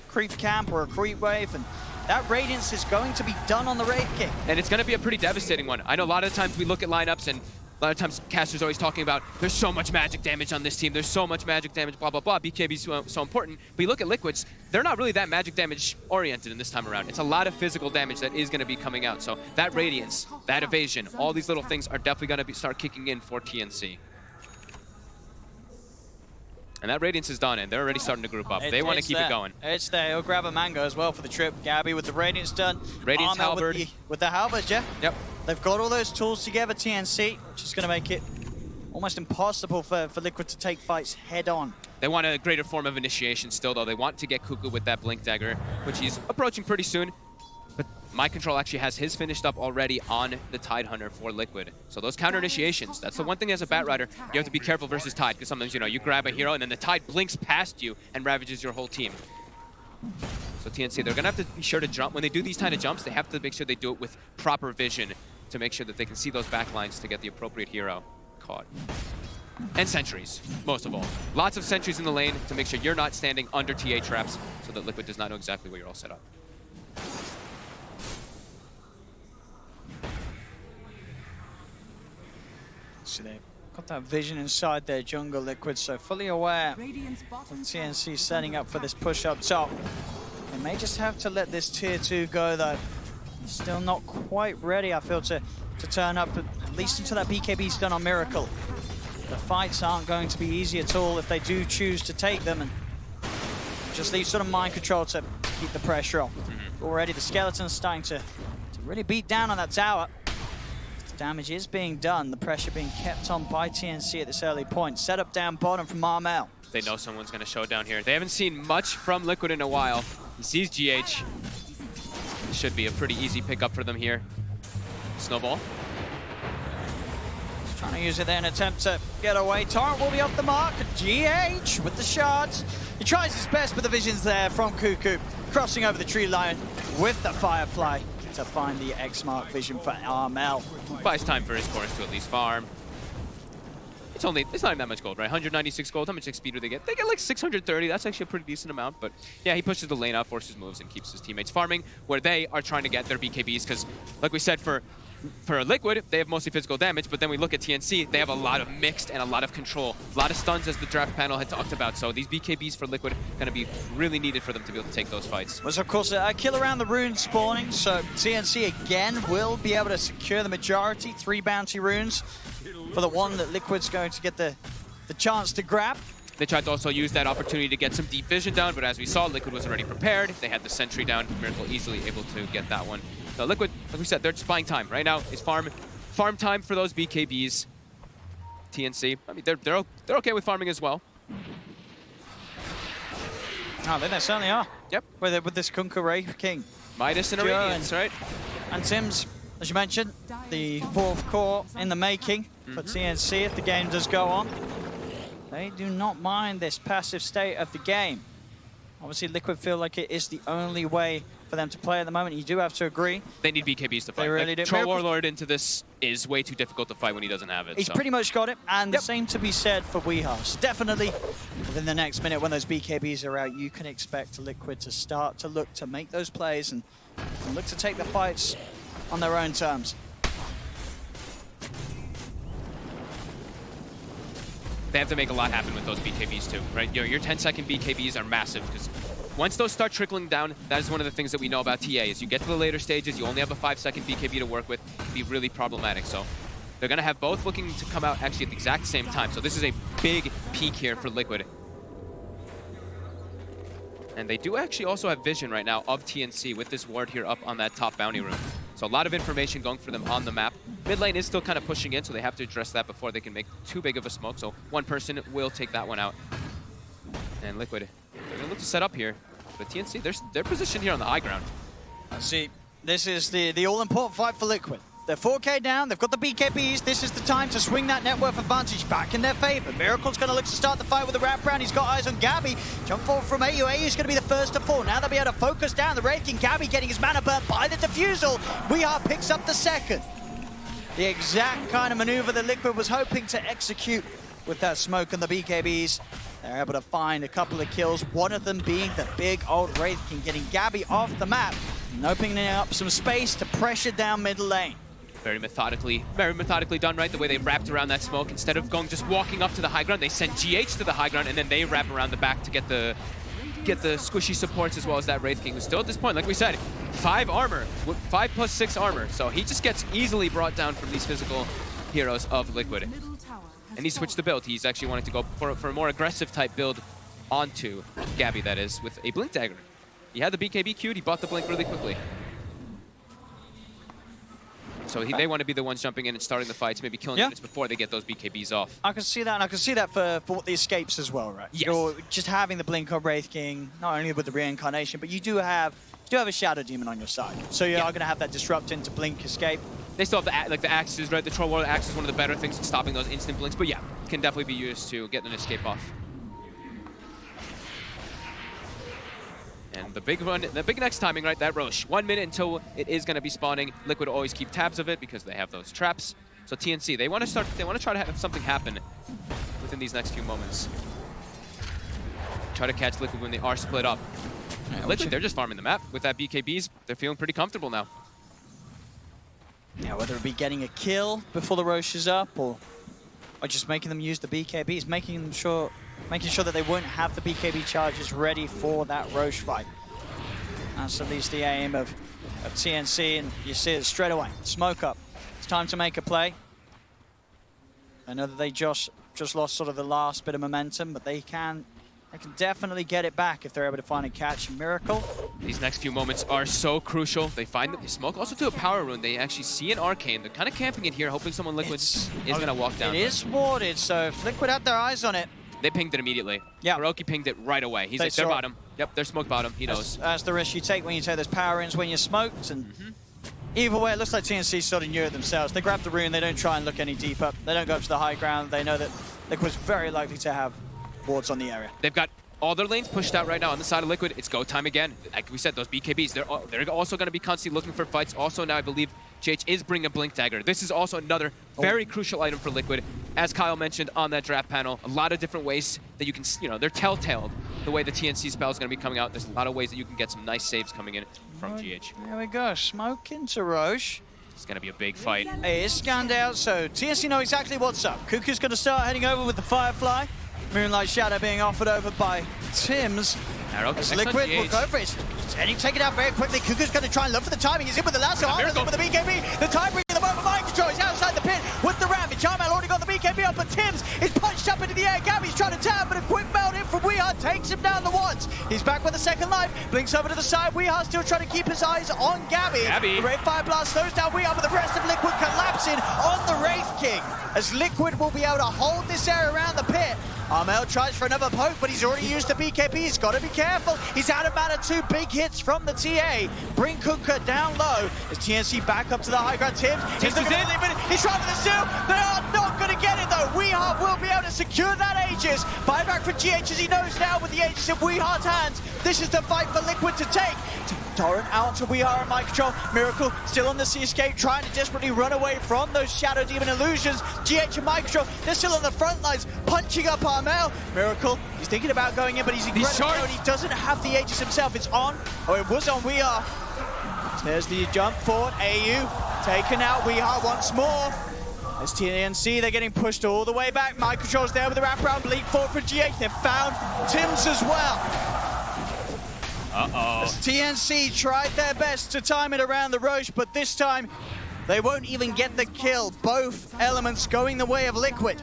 Creep camp or a creep wave, and that Radiance is going to be done on the Wraith King. And it's going to be a pretty devastating one. I know a lot of times we look at lineups and a lot of times casters always talking about there's so much magic damage on this team, there's so much magic damage, blah, blah, blah. BKB's so important. But you look at Liquids, they're not really that magic damage oriented in this time around. It's a lot of physical damage that is going to be coming out. So that Radiance, that evasion, all these little things are definitely going to start kicking in for TNC. And that Radiance is done, and they're already starting to group up. They want to keep it going. It's there. He'll grab a Mango as well for the trip. Gabby with the Radiance done. Radiance Halberd. With the Halberd, yeah. Yep. They've got all those tools together, TNC, which is going to make it almost impossible for Liquid to take fights head on. They want a greater form of initiation still, though. They want to get Cuckoo with that Blink Dagger, which he's approaching pretty soon. But My Control actually has his finished up already on the Tide Hunter for Liquid. So those counter initiations, that's the one thing as a Bat Rider, you have to be careful versus Tide, because sometimes, you know, you grab a hero and then the Tide blinks past you and ravages your whole team. So TNC, they're gonna have to be sure to jump. When they do these kind of jumps, they have to make sure they do it with proper vision to make sure that they can see those backlines to get the appropriate hero caught. And sentries, most of all. Lots of sentries in the lane to make sure you're not standing under TA traps so that Liquid does not know exactly where you're all set up. So they've got that vision inside their jungle, Liquid, so fully aware of TNC setting up for this push up top. They may just have to let this tier 2 go, though. Still not quite ready, I feel, to turn up, at least until that BKB's done on Miracle. The fights aren't going to be easy at all if they do choose to take them, and just leave sort of mind control to keep the pressure off. Already the Skeleton's starting to really beat down on that tower. Damage is being done, the pressure being kept on by TNC at this early point. Set up down bottom from Armel. They know someone's going to show down here. They haven't seen much from Liquid in a while. He sees GH. Should be a pretty easy pickup for them here. Snowball. Just trying to use it there in an attempt to get away. Torrent will be off the mark. GH with the shards. He tries his best, but the vision's there from Cuckoo. Crossing over the tree line with the Firefly to find the X-Mark vision for Armel. Buys time for his cores to at least farm. It's not even that much gold, right? 196 gold. How much XP do they get? They get like 630. That's actually a pretty decent amount. But yeah, he pushes the lane out, forces moves, and keeps his teammates farming where they are trying to get their BKBs. Because, like we said, for Liquid, they have mostly physical damage. But then we look at TNC, they have a lot of mixed and a lot of control. A lot of stuns, as the draft panel had talked about. So these BKBs for Liquid are going to be really needed for them to be able to take those fights. Was, of course, a kill around the rune spawning. So TNC, again, will be able to secure the majority. 3 bounty runes for the one that Liquid's going to get the chance to grab. They tried to also use that opportunity to get some deep vision down, but as we saw, Liquid was already prepared. They had the sentry down. Miracle easily able to get that one. So Liquid, like we said, they're just buying time. Right now is farm time for those BKBs. TNC, I mean, they're okay with farming as well. Oh, they certainly are. Yep. With this Kunkka Wraith King. Midas and Iranians, right? And Sims, as you mentioned, the 4th core in the making for TNC if the game does go on. They do not mind this passive state of the game. Obviously, Liquid feel like it is the only way for them to play at the moment. You do have to agree. They need BKBs to fight. They really do. Troll Warlord into this is way too difficult to fight when he doesn't have it. He's pretty much got it, and the same to be said for Weehas. Definitely, within the next minute when those BKBs are out, you can expect Liquid to start to look to make those plays and look to take the fights on their own terms. They have to make a lot happen with those BKBs too, right? You know, your 10-second BKBs are massive because once those start trickling down, that is one of the things that we know about TA is you get to the later stages, you only have a 5-second BKB to work with, it'd be really problematic. So they're going to have both looking to come out actually at the exact same time. So this is a big peak here for Liquid. And they do actually also have vision right now of TNC with this ward here up on that top bounty room. So a lot of information going for them on the map. Mid lane is still kind of pushing in, so they have to address that before they can make too big of a smoke. So one person will take that one out. And Liquid, they're going to look to set up here. But TNC, they're positioned here on the high ground. See, this is the all-important fight for Liquid. They're 4K down, they've got the BKBs. This is the time to swing that net worth advantage back in their favor. Miracle's going to look to start the fight with the wraparound. He's got eyes on Gabby. Jump forward from AU. AU's going to be the first to fall. Now they'll be able to focus down the Wraith King. Gabby getting his mana burnt by the defusal. Weehar picks up the second. The exact kind of maneuver that Liquid was hoping to execute with that smoke and the BKBs. They're able to find a couple of kills, one of them being the big old Wraith King, getting Gabby off the map and opening up some space to pressure down mid lane. Very methodically done, right? The way they wrapped around that smoke. Instead of going just walking up to the high ground, they sent GH to the high ground, and then they wrap around the back to get the squishy supports as well as that Wraith King, who's still at this point, like we said, 5 armor, 5+6 armor. So he just gets easily brought down from these physical heroes of Liquid. And he switched the build. He's actually wanting to go for a more aggressive type build onto Gabby, that is, with a Blink Dagger. He had the BKB queued, he bought the Blink really quickly. So they want to be the ones jumping in and starting the fights, maybe killing units before they get those BKBs off. I can see that, and I can see that for the escapes as well, right? Yes. You're just having the Blink of Wraith King, not only with the reincarnation, but you do have a Shadow Demon on your side. So you are going to have that disrupt into Blink escape. They still have the axes, right? The Troll Warlord axe is one of the better things in stopping those instant blinks, but yeah, can definitely be used to get an escape off. And the big one, the big next timing, right? That Roche. 1 minute until it is going to be spawning. Liquid always keep tabs of it because they have those traps. So TNC, they want to try to have something happen within these next few moments. Try to catch Liquid when they are split up. Liquid, they're just farming the map with that BKBs. They're feeling pretty comfortable now. Yeah, whether it be getting a kill before the Roche is up or just making them use the BKBs, making sure that they won't have the BKB charges ready for that Roche fight. That's at least the aim of TNC, and you see it straight away. Smoke up. It's time to make a play. I know that they just lost sort of the last bit of momentum, but they can definitely get it back if they're able to find a catch. Miracle. These next few moments are so crucial. They find the smoke also to a power rune. They actually see an arcane. They're kind of camping it here, hoping someone Liquid is going to walk down. It is warded, so if Liquid had their eyes on it. They pinged it immediately. Yeah. Hiroki pinged it right away. He's like, they're bottom. Yep, they're smoke bottom. He knows. That's the risk you take when you take those power runes when you're smoked. And either way, it looks like TNC sort of knew it themselves. They grab the rune. They don't try and look any deeper. They don't go up to the high ground. They know that Liquid's very likely to have wards on the area. They've got all their lanes pushed out right now on the side of Liquid. It's go time again. Like we said, those BKBs, they're also going to be constantly looking for fights. Also now I believe JH is bringing a Blink Dagger. This is also another very crucial item for Liquid. As Kyle mentioned on that draft panel, a lot of different ways that you can, they're telltale the way the TNC spell is going to be coming out. There's a lot of ways that you can get some nice saves coming in from GH. There we go. Smoke into Roche. It's going to be a big fight. It is scanned out, so TNC know exactly what's up. Cuckoo's going to start heading over with the Firefly. Moonlight Shadow being offered over by Tims. As Liquid will go for it. And he take it out very quickly. Cuckoo's going to try and look for the timing. He's in with the lasso. Armor's in with the BKB. The time bringing them over. Mind control. He's outside the pit with the Ram. Charmel already got the BKB up, but Tims is punched up into the air. Gabby's trying to tab, but a quick melt in from Weehar takes him down the once. He's back with a second life. Blinks over to the side. Weehar still trying to keep his eyes on Gabby. The Ray Fire Blast slows down Weehar, but the rest of Liquid collapsing on the Wraith King. As Liquid will be able to hold this area around the pit. Armel tries for another poke, but he's already used the BKB. He's got to be careful. He's out of mana. 2 big hits from the TA. Bring Kuka down low. As TNC back up to the high ground. Tims is looking at it. He's trying for the steal. They are not going to get it, though. Weehart will be able to secure that Aegis. Buyback for GH as he knows now with the Aegis in Weehart's hands. This is the fight for Liquid to take. Torrent out to Weehart and Mind Control. Miracle still on the sea escape, trying to desperately run away from those Shadow Demon illusions. GH and Mind Control, they're still on the front lines, punching up Armel. Miracle, he's thinking about going in, but he's incredible. He doesn't have the Aegis himself. It's on, or it was on Weehart. There's the jump forward. AU taken out. Weehart once more. As TNC, they're getting pushed all the way back. Mind Control's there with the wraparound. Bleak forward for GH. They've found Tims as well. As TNC tried their best to time it around the Roche, but this time they won't even get the kill. Both elements going the way of Liquid.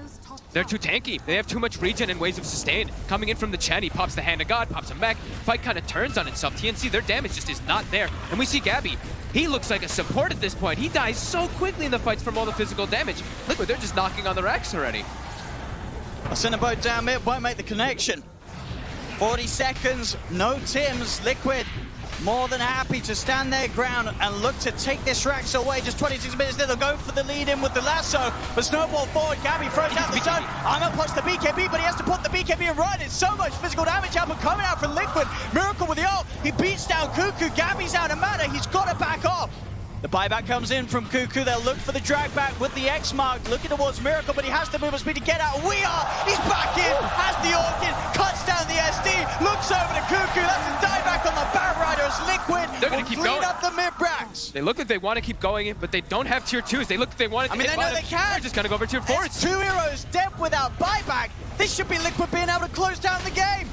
They're too tanky. They have too much regen and waves of sustain. Coming in from the Chen, he pops the Hand of God, pops him back. Fight kind of turns on itself. TNC, their damage just is not there. And we see Gabby. He looks like a support at this point. He dies so quickly in the fights from all the physical damage. Liquid, they're just knocking on the racks already. I'll send a boat down mid, won't make the connection. 40 seconds, no Tims. Liquid more than happy to stand their ground and look to take this Rax away. Just 26 minutes there, they'll go for the lead in with the lasso, but snowball forward, Gabby throws out the zone. Armel puts the BKB, but he has to put the BKB in right. It's so much physical damage output coming out from Liquid. Miracle with the ult, he beats down Cuckoo. Gabby's out of mana, he's got to back off. The buyback comes in from Cuckoo. They'll look for the drag back with the X mark, looking towards Miracle, but he has to move at speed to get out. He's back in, has the Orchid, cuts down the SD, looks over to Cuckoo. That's a dieback on the Bat Rider as Liquid They're gonna keep clean going. up the mid-racks. They look like they want to keep going in, but they don't have tier 2s. They look like they want to I mean, they know they can. They're just going to go over tier 4s. It's 2 heroes dead without buyback. This should be Liquid being able to close down the game.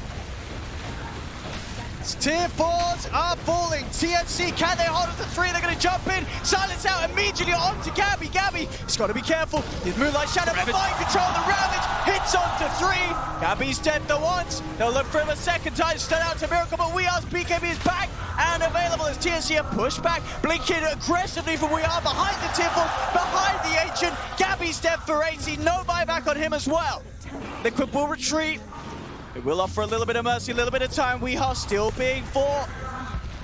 Tier 4s are falling. TNC, can they hold it to 3? They're going to jump in. Silence out immediately onto Gabby. Gabby, he's got to be careful. His Moonlight Shadow, but Mind Control, the Ravage hits onto 3. Gabby's dead the once. They'll look for him a second time. Start out to Miracle, but Weehar's BKB is back and available as TNC are pushed back. Blinking aggressively from Weehar behind the tier 4, behind the Ancient. Gabby's dead for 80. No buyback on him as well. Liquid will retreat. It will offer a little bit of mercy, a little bit of time. Weehar still being fought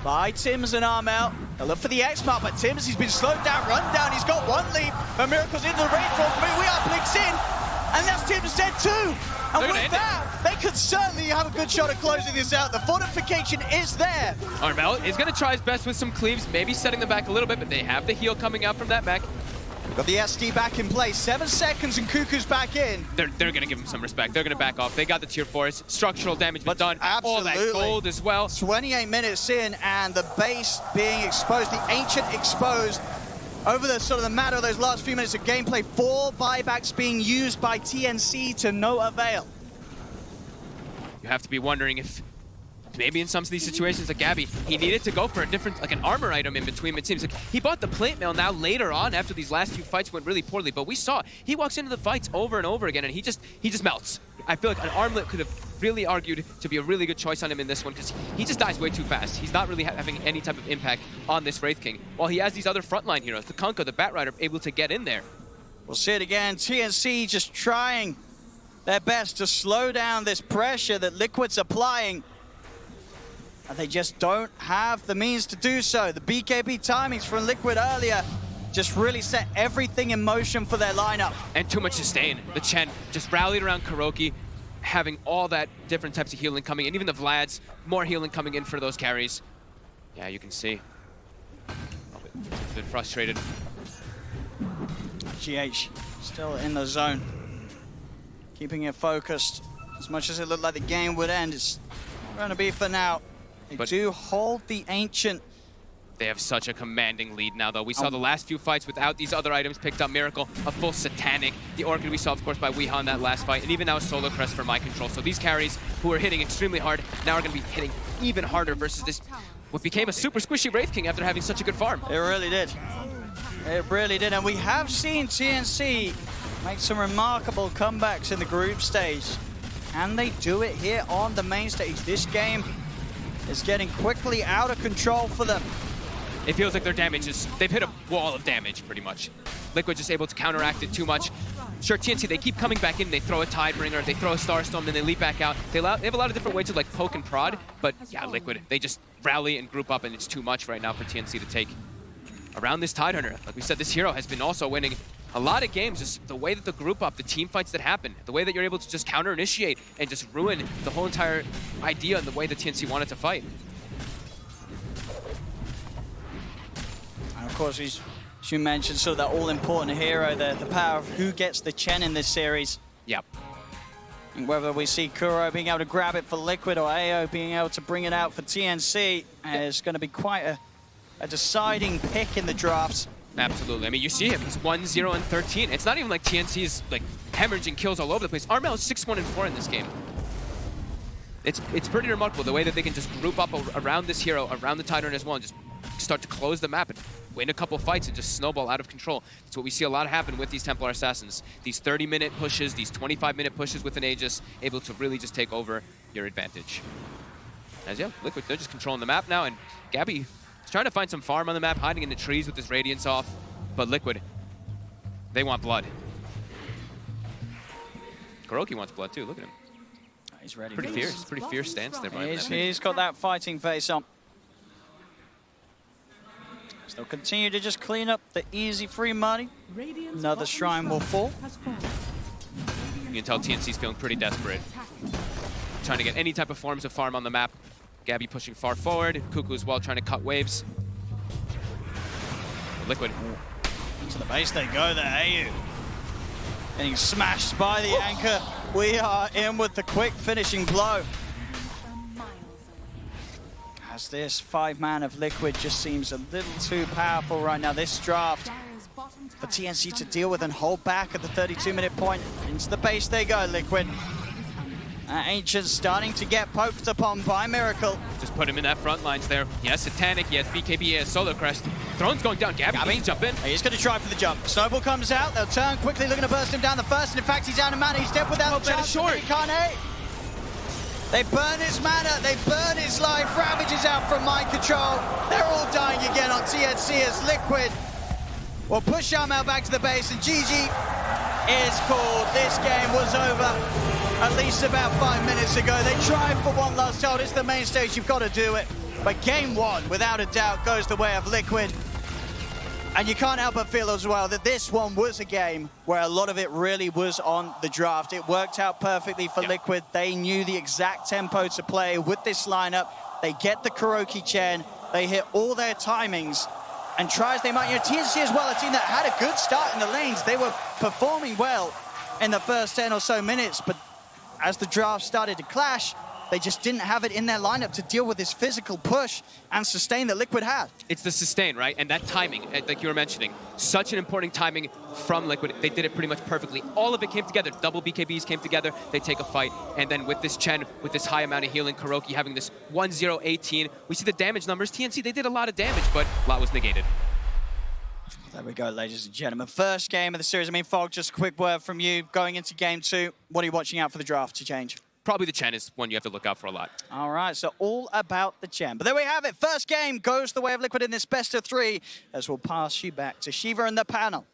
by Tims and Armel. They'll look for the X mark, but Tims, he's been slowed down, run down. He's got 1 leap, but Miracle's into the range for him. Weehar blinks in, and that's Tims dead too. And with that, they could certainly have a good shot at closing this out. The fortification is there. Armel is going to try his best with some cleaves, maybe setting them back a little bit, but they have the heal coming out from that mech. Got the SD back in place. 7 seconds and Cuckoo's back in. They're going to give him some respect. They're going to back off. They got the tier 4s. Structural damage was done. Absolutely. All that gold as well. 28 minutes in and the base being exposed, the Ancient exposed. Over the sort of the matter of those last few minutes of gameplay, 4 buybacks being used by TNC to no avail. You have to be wondering if maybe in some of these situations like Gabby, he needed to go for a different, like an armor item in between. It seems like he bought the plate mail now later on after these last few fights went really poorly, but we saw he walks into the fights over and over again and he just melts. I feel like an armlet could have really argued to be a really good choice on him in this one because he just dies way too fast. He's not really having any type of impact on this Wraith King, while he has these other frontline heroes, the Kunkka, the Bat Rider, able to get in there. We'll see it again. TNC just trying their best to slow down this pressure that Liquid's applying. And they just don't have the means to do so. The BKB timings from Liquid earlier just really set everything in motion for their lineup. And too much sustain. The Chen just rallied around Kuroki, having all that different types of healing coming in. Even the Vlads, more healing coming in for those carries. Yeah, you can see. A bit frustrated. GH still in the zone. Keeping it focused. As much as it looked like the game would end, it's going to be for now. They do hold the Ancient. They have such a commanding lead now, though. We saw the last few fights without these other items picked up. Miracle, a full Satanic. The Orchid we saw, of course, by Weehan that last fight. And even now, Solo Crest for Mind Control. So these carries, who are hitting extremely hard, now are going to be hitting even harder versus this, what became a super squishy Wraith King after having such a good farm. It really did. It really did. And we have seen TNC make some remarkable comebacks in the group stage. And they do it here on the main stage. This game is getting quickly out of control for them. It feels like their damage is, they've hit a wall of damage pretty much. Liquid just able to counteract it too much. sure, TNC, they keep coming back in. They throw a Tidebringer, they throw a Starstorm, then they leap back out. They have a lot of different ways to like poke and prod, but yeah, Liquid, they just rally and group up, and it's too much right now for TNC to take. Around this Tidehunter, like we said, this hero has been also winning a lot of games. Just the way that the group up, the team fights that happen, the way that you're able to just counter-initiate and just ruin the whole entire idea and the way the TNC wanted to fight. And of course, as you mentioned, sort of that all-important hero, the power of who gets the Chen in this series. Yep. And whether we see Kuro being able to grab it for Liquid or AO being able to bring it out for TNC is going to be quite a deciding pick in the drafts. Absolutely. I mean, you see him. He's 1-0 and 13. It's not even like TNC's like hemorrhaging kills all over the place. Armel is 6-1 and 4 in this game. It's pretty remarkable the way that they can just group up around this hero, around the Tidehunter as well, and just start to close the map and win a couple fights and just snowball out of control. That's what we see a lot happen with these Templar Assassins. These 30-minute pushes, these 25-minute pushes with an Aegis, able to really just take over your advantage. As yeah, Liquid, they're just controlling the map now, and Gabby is trying to find some farm on the map, hiding in the trees with his Radiance off. But Liquid, they want blood. Kuroki wants blood too, look at him. He's ready. Pretty fierce, pretty fierce stance there by him. He's got that fighting face on. So they'll continue to just clean up the easy free money. Another shrine will fall. You can tell TNC's feeling pretty desperate. Trying to get any type of forms of farm on the map. Gabby pushing far forward. Cuckoo as well, trying to cut waves. Liquid. To the base they go, the AU. Getting smashed by the anchor. We are in with the quick finishing blow. As this 5-man of Liquid just seems a little too powerful right now. This draft for TNC to deal with and hold back at the 32-minute point. Into the base they go, Liquid. Ancient's starting to get poked upon by Miracle. Just put him in that front lines there. He has Satanic, he has BKB, he has Solar Crest. Throne's going down. Gabby can jump in. He's going to try for the jump. Snowball comes out. They'll turn quickly, looking to burst him down the first. And in fact, he's out of mana. He's dead without the chance. Short. They burn his mana. They burn his life. Ravage is out from mind control. They're all dying again on TNC as Liquid will push Armel back to the base. And GG is called. This game was over at least about 5 minutes ago. They tried for one last shot. It's the main stage. You've got to do it. But game one, without a doubt, goes the way of Liquid. And you can't help but feel as well that this one was a game where a lot of it really was on the draft. It worked out perfectly for Liquid. They knew the exact tempo to play with this lineup. They get the Kuroki Chen. They hit all their timings. And try as they might, TNC as well, a team that had a good start in the lanes. They were performing well in the first 10 or so minutes, but as the draft started to clash, they just didn't have it in their lineup to deal with this physical push and sustain that Liquid had. It's the sustain, right? And that timing, like you were mentioning, such an important timing from Liquid. They did it pretty much perfectly. All of it came together. Double BKBs came together. They take a fight. And then with this Chen, with this high amount of healing, Kuroki having this 1-0-18, we see the damage numbers. TNC, they did a lot of damage, but a lot was negated. There we go, ladies and gentlemen. First game of the series. I mean, Fog, just a quick word from you. Going into game two, what are you watching out for the draft to change? Probably the Chen is one you have to look out for a lot. All right, so all about the Chen. But there we have it. First game goes the way of Liquid in this best of three, as we'll pass you back to Shiva and the panel.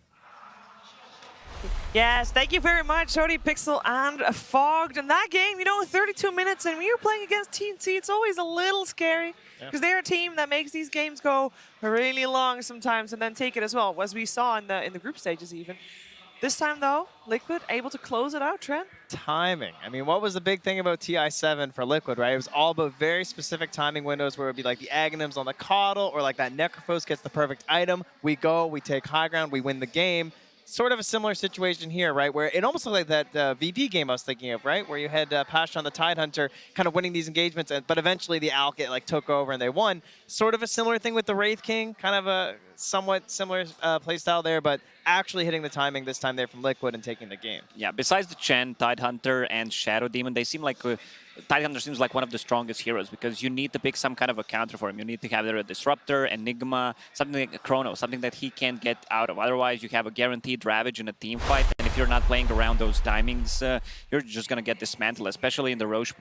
Yes, thank you very much, Shody, Pixel, and Fogged. In that game, 32 minutes, and when you're playing against TNC, it's always a little scary because they're a team that makes these games go really long sometimes and then take it as well, as we saw in the group stages even. This time, though, Liquid able to close it out, Trent. Timing. I mean, what was the big thing about TI7 for Liquid, right? It was all about very specific timing windows where it would be like the Aghanims on the Coddle or like that Necrophos gets the perfect item. We go, we take high ground, we win the game. Sort of a similar situation here, right? Where it almost looked like that VP game I was thinking of, right? Where you had Pasha on the Tidehunter kind of winning these engagements, but eventually the Alkit like took over and they won. Sort of a similar thing with the Wraith King, kind of a somewhat similar playstyle there, but actually hitting the timing this time there from Liquid and taking the game. Yeah, besides the Chen, Tidehunter, and Shadow Demon, they seem like Tidehunter seems like one of the strongest heroes because you need to pick some kind of a counter for him. You need to have either a Disruptor, Enigma, something like a Chrono, something that he can't get out of. Otherwise, you have a guaranteed Ravage in a team fight, and if you're not playing around those timings, you're just going to get dismantled, especially in the Roche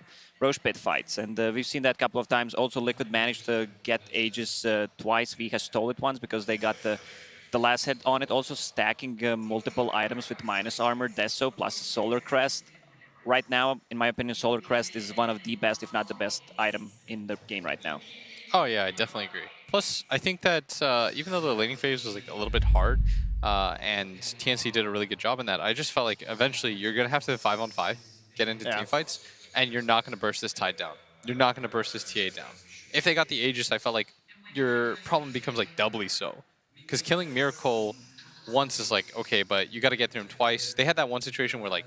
Pit fights. And we've seen that a couple of times. Also, Liquid managed to get Aegis twice. V has stole it once because they got the the last hit on it, also stacking multiple items with minus armor, Deso plus the Solar Crest. Right now, in my opinion, Solar Crest is one of the best, if not the best item in the game right now. Oh yeah, I definitely agree. Plus, I think that even though the laning phase was like a little bit hard, and TNC did a really good job in that, I just felt like eventually you're gonna have to 5-on-5, get into team fights, and you're not gonna burst this Tide down. You're not gonna burst this TA down. If they got the Aegis, I felt like your problem becomes like doubly so, because killing Miracle once is like okay, but you got to get through him twice. They had that one situation where like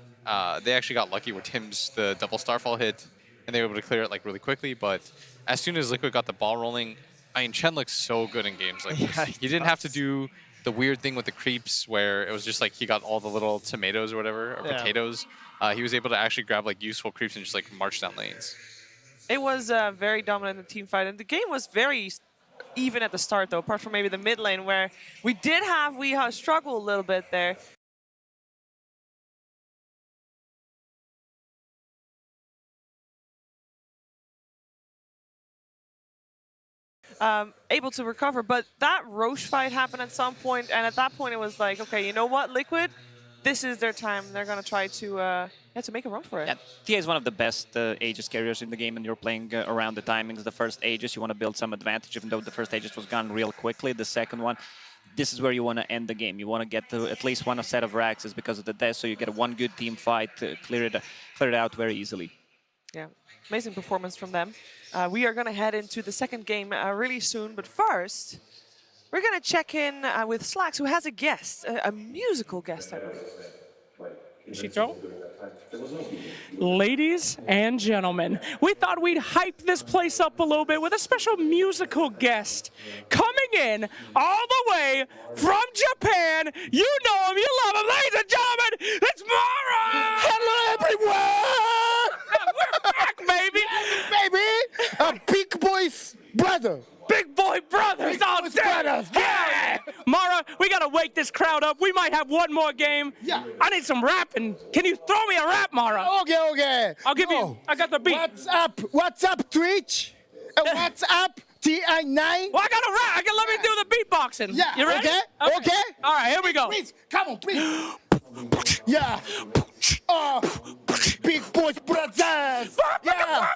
they actually got lucky where Tim's the double Starfall hit, and they were able to clear it like really quickly, but as soon as Liquid got the ball rolling, I mean, Chen looks so good in games like this. He didn't have to do the weird thing with the creeps where it was just like he got all the little tomatoes or whatever, or potatoes. He was able to actually grab like useful creeps and just like march down lanes. It was very dominant in the team fight, and the game was very even at the start, though, apart from maybe the mid lane where we did have Weeha struggle a little bit there. Able to recover, but that Roche fight happened at some point, and at that point it was like, okay, you know what, Liquid, this is their time. They're gonna try to make a run for it. Yeah, TA is one of the best Aegis carriers in the game, and you're playing around the timings. The first Aegis, you want to build some advantage, even though the first Aegis was gone real quickly. The second one, this is where you want to end the game. You want to get to at least one set of Raxes because of the death, so you get one good team fight, clear it out very easily. Yeah, amazing performance from them. We are going to head into the second game really soon, but first, we're going to check in with Slacks, who has a guest, a musical guest, I believe. Shito? Ladies and gentlemen, we thought we'd hype this place up a little bit with a special musical guest coming in all the way from Japan. You know him, you love him, ladies and gentlemen, it's Mara! Hello, everyone! We're back, baby! Baby! Big boy's brother! Big boy brothers out there! Yeah! Mara, we gotta wake this crowd up. We might have one more game. Yeah. I need some rapping. Can you throw me a rap, Mara? Okay. I'll give you. I got the beat. What's up, Twitch? What's up, TI9? Well, I got a rap. Let me do the beatboxing. Yeah. You ready? Okay. All right, here we go. Please, come on, please. Yeah. Big boys brothers. Yeah.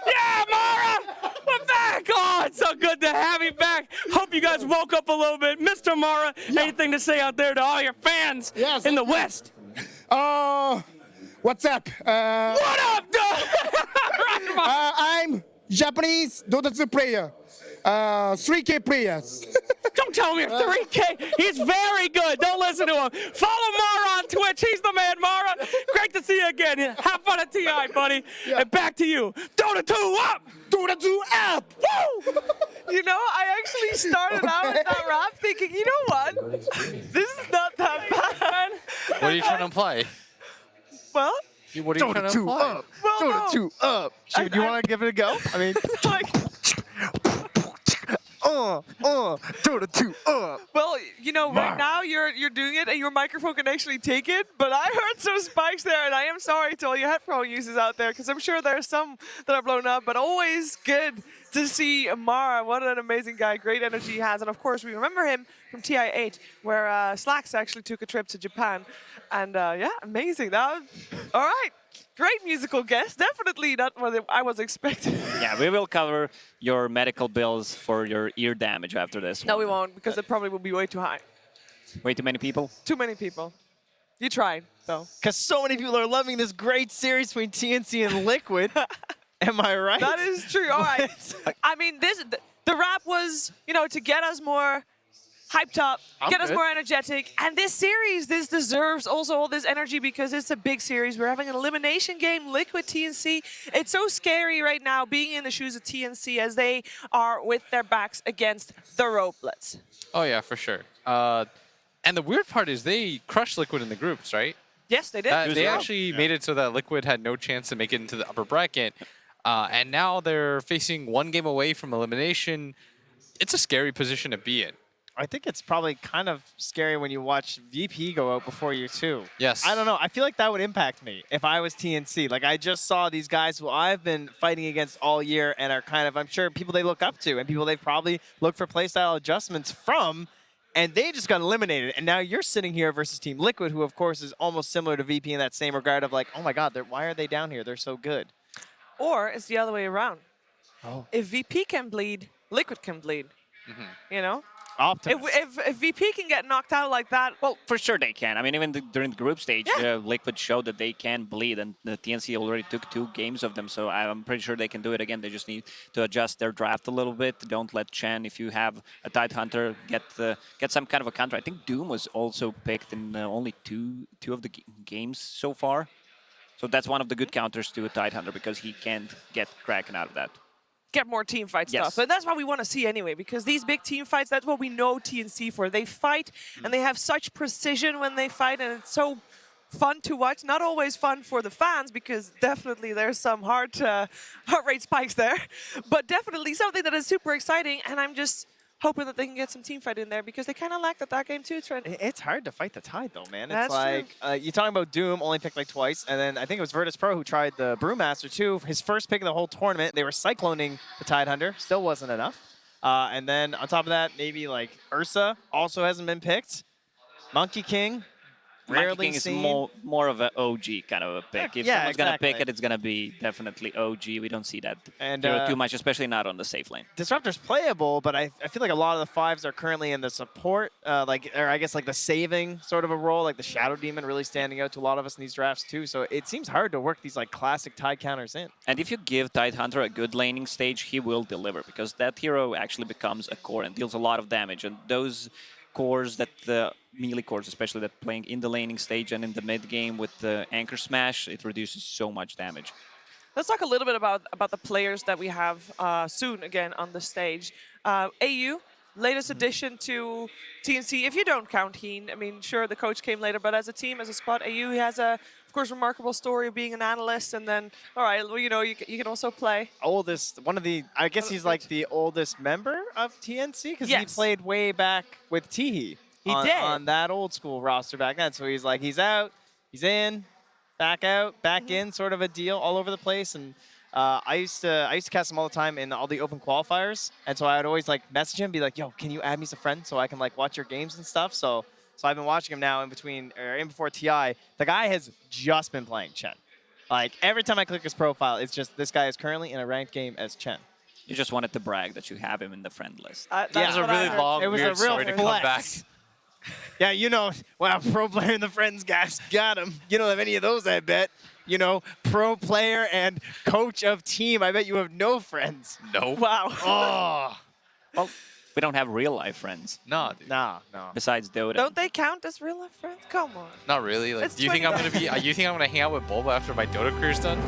Yeah, Mara! We're back! Oh, it's so good to have you back. Hope you guys woke up a little bit. Mr. Mara, anything to say out there to all your fans in the West? What's up? What up, dude? I'm Japanese Dota 2 player. 3K players. Don't tell me you're 3K. He's very good. Don't listen to him. Follow Mara on Twitch. He's the man, Mara. Great to see you again. Have fun at TI, buddy. Yeah. And back to you. Dota 2 up! Dota 2 up! Woo! You know, I actually started out with that rap thinking, you know what? This is not that bad. What are you trying to imply? Well, what are you trying to imply? Up. Well, Dota 2 up. Do you want to give it a go? I mean, like, Dota 2 up. well, you know, right now you're doing it and your microphone can actually take it, but I heard some spikes there, and I am sorry to all you headphone users out there, because I'm sure there are some that are blown up, but always good to see Mara. What an amazing guy. Great energy he has. And of course, we remember him from TI8, where Slacks actually took a trip to Japan. And yeah, amazing. All right. Great musical guest. Definitely not what I was expecting. Yeah, we will cover your medical bills for your ear damage after this. No, we won't, because it probably will be way too high. Way too many people? Too many people. You tried, though. Because so many people are loving this great series between TNC and Liquid. Am I right? That is true. All right. I mean, the rap was, you know, to get us more hyped up, get us more energetic. And this series, this deserves also all this energy because it's a big series. We're having an elimination game, Liquid TNC. It's so scary right now being in the shoes of TNC as they are with their backs against the ropelets. Oh, yeah, for sure. And the weird part is they crushed Liquid in the groups, right? Yes, they did. They actually made it so that Liquid had no chance to make it into the upper bracket. And now they're facing one game away from elimination. It's a scary position to be in. I think it's probably kind of scary when you watch VP go out before you too. Yes. I don't know. I feel like that would impact me if I was TNC. Like I just saw these guys who I've been fighting against all year and are kind of, I'm sure, people they look up to and people they've probably looked for playstyle adjustments from, and they just got eliminated. And now you're sitting here versus Team Liquid, who of course is almost similar to VP in that same regard of like, oh my God, why are they down here? They're so good. Or it's the other way around. Oh. If VP can bleed, Liquid can bleed. You know? Optimus. If VP can get knocked out like that, well, for sure they can. I mean, even during the group stage, Liquid showed that they can bleed, and the TNC already took 2 games of them, so I'm pretty sure they can do it again. They just need to adjust their draft a little bit. Don't let Chen, if you have a Tidehunter, get some kind of a counter. I think Doom was also picked in only two of the games so far. So that's one of the good counters to a Tidehunter, because he can't get Kraken out of that. Get more team fight stuff. And that's what we want to see anyway, because these big team fights, that's what we know TNC for. They fight, and they have such precision when they fight, and it's so fun to watch. Not always fun for the fans, because definitely there's some heart rate spikes there, but definitely something that is super exciting, and I'm just hoping that they can get some team fight in there, because they kind of lacked that game too, Trent. It's hard to fight the Tide though, man. It's That's like, you're talking about Doom, only picked like twice, and then I think it was Virtus Pro who tried the Brewmaster too. His first pick of the whole tournament, they were cycloning the Tidehunter, still wasn't enough. And then on top of that, maybe like Ursa also hasn't been picked. Monkey King, rarely Monkey King seen. is more of an OG kind of a pick. If someone's going to pick it, it's going to be definitely OG. We don't see that hero too much, especially not on the safe lane. Disruptor's playable, but I feel like a lot of the 5s are currently in the support, or I guess like the saving sort of a role, like the Shadow Demon really standing out to a lot of us in these drafts too. So it seems hard to work these like classic Tide counters in. And if you give Tidehunter a good laning stage, he will deliver, because that hero actually becomes a core and deals a lot of damage. And those cores, that the melee cores especially, that playing in the laning stage and in the mid game with the anchor smash, it reduces so much damage. Let's talk a little bit about the players that we have soon again on the stage. AU, latest addition to TNC. If you don't count Heen, I mean, sure, the coach came later, but as a team, as a squad, AU has a, of course, remarkable story of being an analyst, and then, all right, well, you know, you can also play. Oldest, one of the, I guess he's like the oldest member of TNC, because he played way back with Teehee. He did. On that old school roster back then. So he's like, he's out, he's in, back out, back in, sort of a deal all over the place. And I used to cast him all the time in all the open qualifiers. And so I would always like message him, be like, yo, can you add me as a friend so I can like watch your games and stuff? So I've been watching him now in before TI. The guy has just been playing Chen. Like every time I click his profile, it's just this guy is currently in a ranked game as Chen. You just wanted to brag that you have him in the friend list. It was a really long, weird story to come back. Yeah, you know, wow, pro player and the friends guys got him. You don't have any of those, I bet. You know, pro player and coach of team. I bet you have no friends. No. Wow. Oh. Well, we don't have real life friends. No, dude. No. Besides Dota. Don't they count as real life friends? Come on. Not really. Like, It's do you think I'm gonna be? You think I'm gonna hang out with Bulba after my Dota career's done?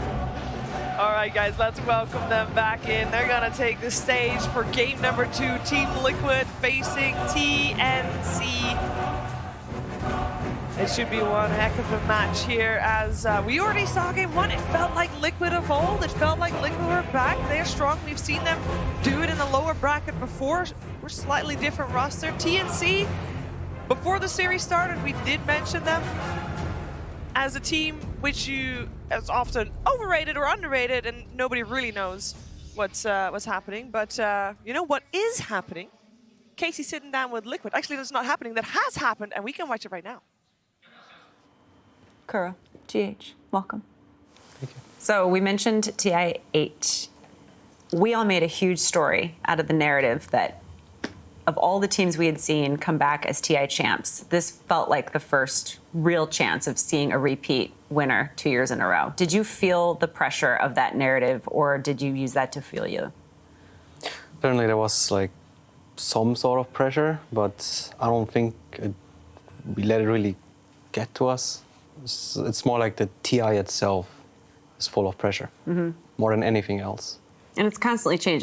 All right, guys, let's welcome them back in. They're going to take the stage for game number 2, Team Liquid facing TNC. It should be one heck of a match here, as we already saw game 1. It felt like Liquid of old. It felt like Liquid were back. They're strong. We've seen them do it in the lower bracket before. We're slightly different roster. TNC, before the series started, we did mention them as a team which is often overrated or underrated, and nobody really knows what's happening. But you know what is happening? Casey sitting down with Liquid. Actually, that's not happening. That has happened, and we can watch it right now. Kuro, GH, welcome. Thank you. So we mentioned TI8. We all made a huge story out of the narrative that of all the teams we had seen come back as TI champs, this felt like the first real chance of seeing a repeat winner 2 years in a row. Did you feel the pressure of that narrative, or did you use that to fuel you? Certainly there was like some sort of pressure, but I don't think we let it really get to us. It's more like the TI itself is full of pressure, more than anything else. And it's constantly changing.